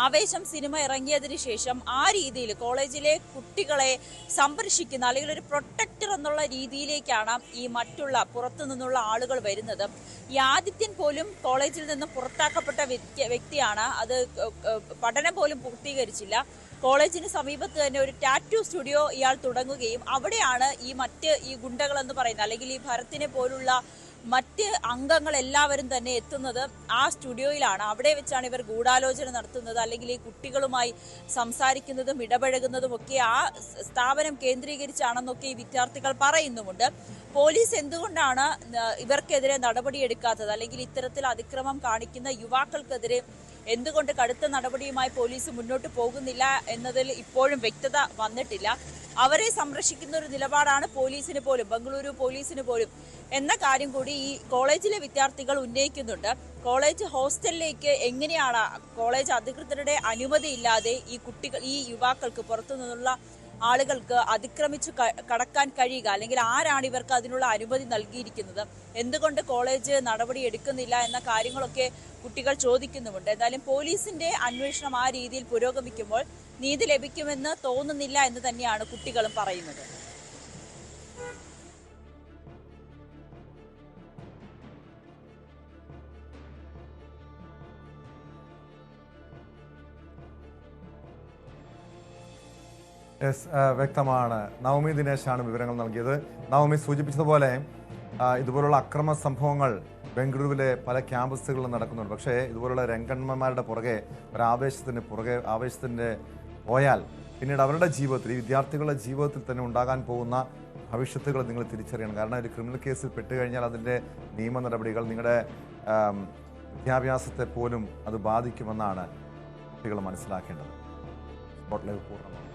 Speaker 3: ആവേശം സിനിമ ഇറങ്ങിയതിന് ശേഷം ആ രീതിയിൽ കോളേജിലെ കുട്ടികളെ സംരക്ഷിക്കുന്ന, അല്ലെങ്കിൽ ഒരു പ്രൊട്ടക്ടർ എന്നുള്ള രീതിയിലേക്കാണ് ഈ മറ്റുള്ള പുറത്തു നിന്നുള്ള ആളുകൾ വരുന്നത്. ഈ ആദിത്യൻ പോലും കോളേജിൽ നിന്ന് പുറത്താക്കപ്പെട്ട വ്യക്തിയാണ്. അത് പഠനം പോലും പൂർത്തീകരിച്ചില്ല. കോളേജിന് സമീപത്ത് തന്നെ ഒരു ടാറ്റു സ്റ്റുഡിയോ ഇയാൾ തുടങ്ങുകയും അവിടെയാണ് ഈ ഗുണ്ടകൾ എന്ന് പറയുന്നത്, അല്ലെങ്കിൽ ഈ ഭരത്തിനെ പോലുള്ള മറ്റ് അംഗങ്ങൾ എല്ലാവരും തന്നെ എത്തുന്നത് ആ സ്റ്റുഡിയോയിലാണ്. അവിടെ വെച്ചാണ് ഇവർ ഗൂഢാലോചന നടത്തുന്നത്, അല്ലെങ്കിൽ ഈ കുട്ടികളുമായി സംസാരിക്കുന്നതും ഇടപഴകുന്നതും ഒക്കെ ആ സ്ഥാപനം കേന്ദ്രീകരിച്ചാണെന്നൊക്കെ ഈ വിദ്യാർത്ഥികൾ പറയുന്നുമുണ്ട്. പോലീസ് എന്തുകൊണ്ടാണ് ഇവർക്കെതിരെ നടപടിയെടുക്കാത്തത്, അല്ലെങ്കിൽ ഇത്തരത്തിൽ അതിക്രമം കാണിക്കുന്ന യുവാക്കൾക്കെതിരെ എന്തുകൊണ്ട് കടുത്ത നടപടിയുമായി പോലീസ് മുന്നോട്ട് പോകുന്നില്ല എന്നതിൽ ഇപ്പോഴും വ്യക്തത വന്നിട്ടില്ല. അവരെ സംരക്ഷിക്കുന്ന ഒരു നിലപാടാണ് പോലീസിന് പോലും, ബംഗളൂരു പോലീസിന് പോലും എന്ന കാര്യം കൂടി ഈ കോളേജിലെ വിദ്യാർത്ഥികൾ ഉന്നയിക്കുന്നുണ്ട്. കോളേജ് ഹോസ്റ്റലിലേക്ക് എങ്ങനെയാണ് കോളേജ് അധികൃതരുടെ അനുമതി ഇല്ലാതെ ഈ യുവാക്കൾക്ക് പുറത്തു നിന്നുള്ള ആളുകൾക്ക് അതിക്രമിച്ചു കടക്കാൻ കഴിയുക, അല്ലെങ്കിൽ ആരാണ് ഇവർക്ക് അതിനുള്ള അനുമതി നൽകിയിരിക്കുന്നത്, എന്തുകൊണ്ട് കോളേജ് നടപടി എടുക്കുന്നില്ല എന്ന കാര്യങ്ങളൊക്കെ കുട്ടികൾ ചോദിക്കുന്നുമുണ്ട്. എന്തായാലും പോലീസിന്റെ അന്വേഷണം ആ രീതിയിൽ പുരോഗമിക്കുമ്പോൾ നീതി ലഭിക്കുമെന്ന് തോന്നുന്നില്ല എന്ന് തന്നെയാണ് കുട്ടികളും പറയുന്നത്.
Speaker 2: വ്യക്തമാണ്. നവമി ദിനേശാണ് വിവരങ്ങൾ നൽകിയത്. നവമി സൂചിപ്പിച്ചതുപോലെ ഇതുപോലുള്ള അക്രമ സംഭവങ്ങൾ ബംഗളൂരുവിലെ പല ക്യാമ്പസുകളിലും നടക്കുന്നുണ്ട്. പക്ഷേ ഇതുപോലുള്ള രംഗന്മാരുടെ പുറകെ ആവേശത്തിൻ്റെ പോയാൽ പിന്നീട് അവരുടെ ജീവിതത്തിൽ, ഈ വിദ്യാർത്ഥികളുടെ ജീവിതത്തിൽ തന്നെ ഉണ്ടാകാൻ പോകുന്ന ഭവിഷ്യത്തുകൾ നിങ്ങൾ തിരിച്ചറിയണം. കാരണം ഒരു ക്രിമിനൽ കേസിൽ പെട്ടുകഴിഞ്ഞാൽ അതിൻ്റെ നിയമ നടപടികൾ നിങ്ങളുടെ വിദ്യാഭ്യാസത്തെ പോലും അത് ബാധിക്കുമെന്നാണ് കുട്ടികൾ മനസ്സിലാക്കേണ്ടത്. Spot live പൂർണ്ണമാണ്.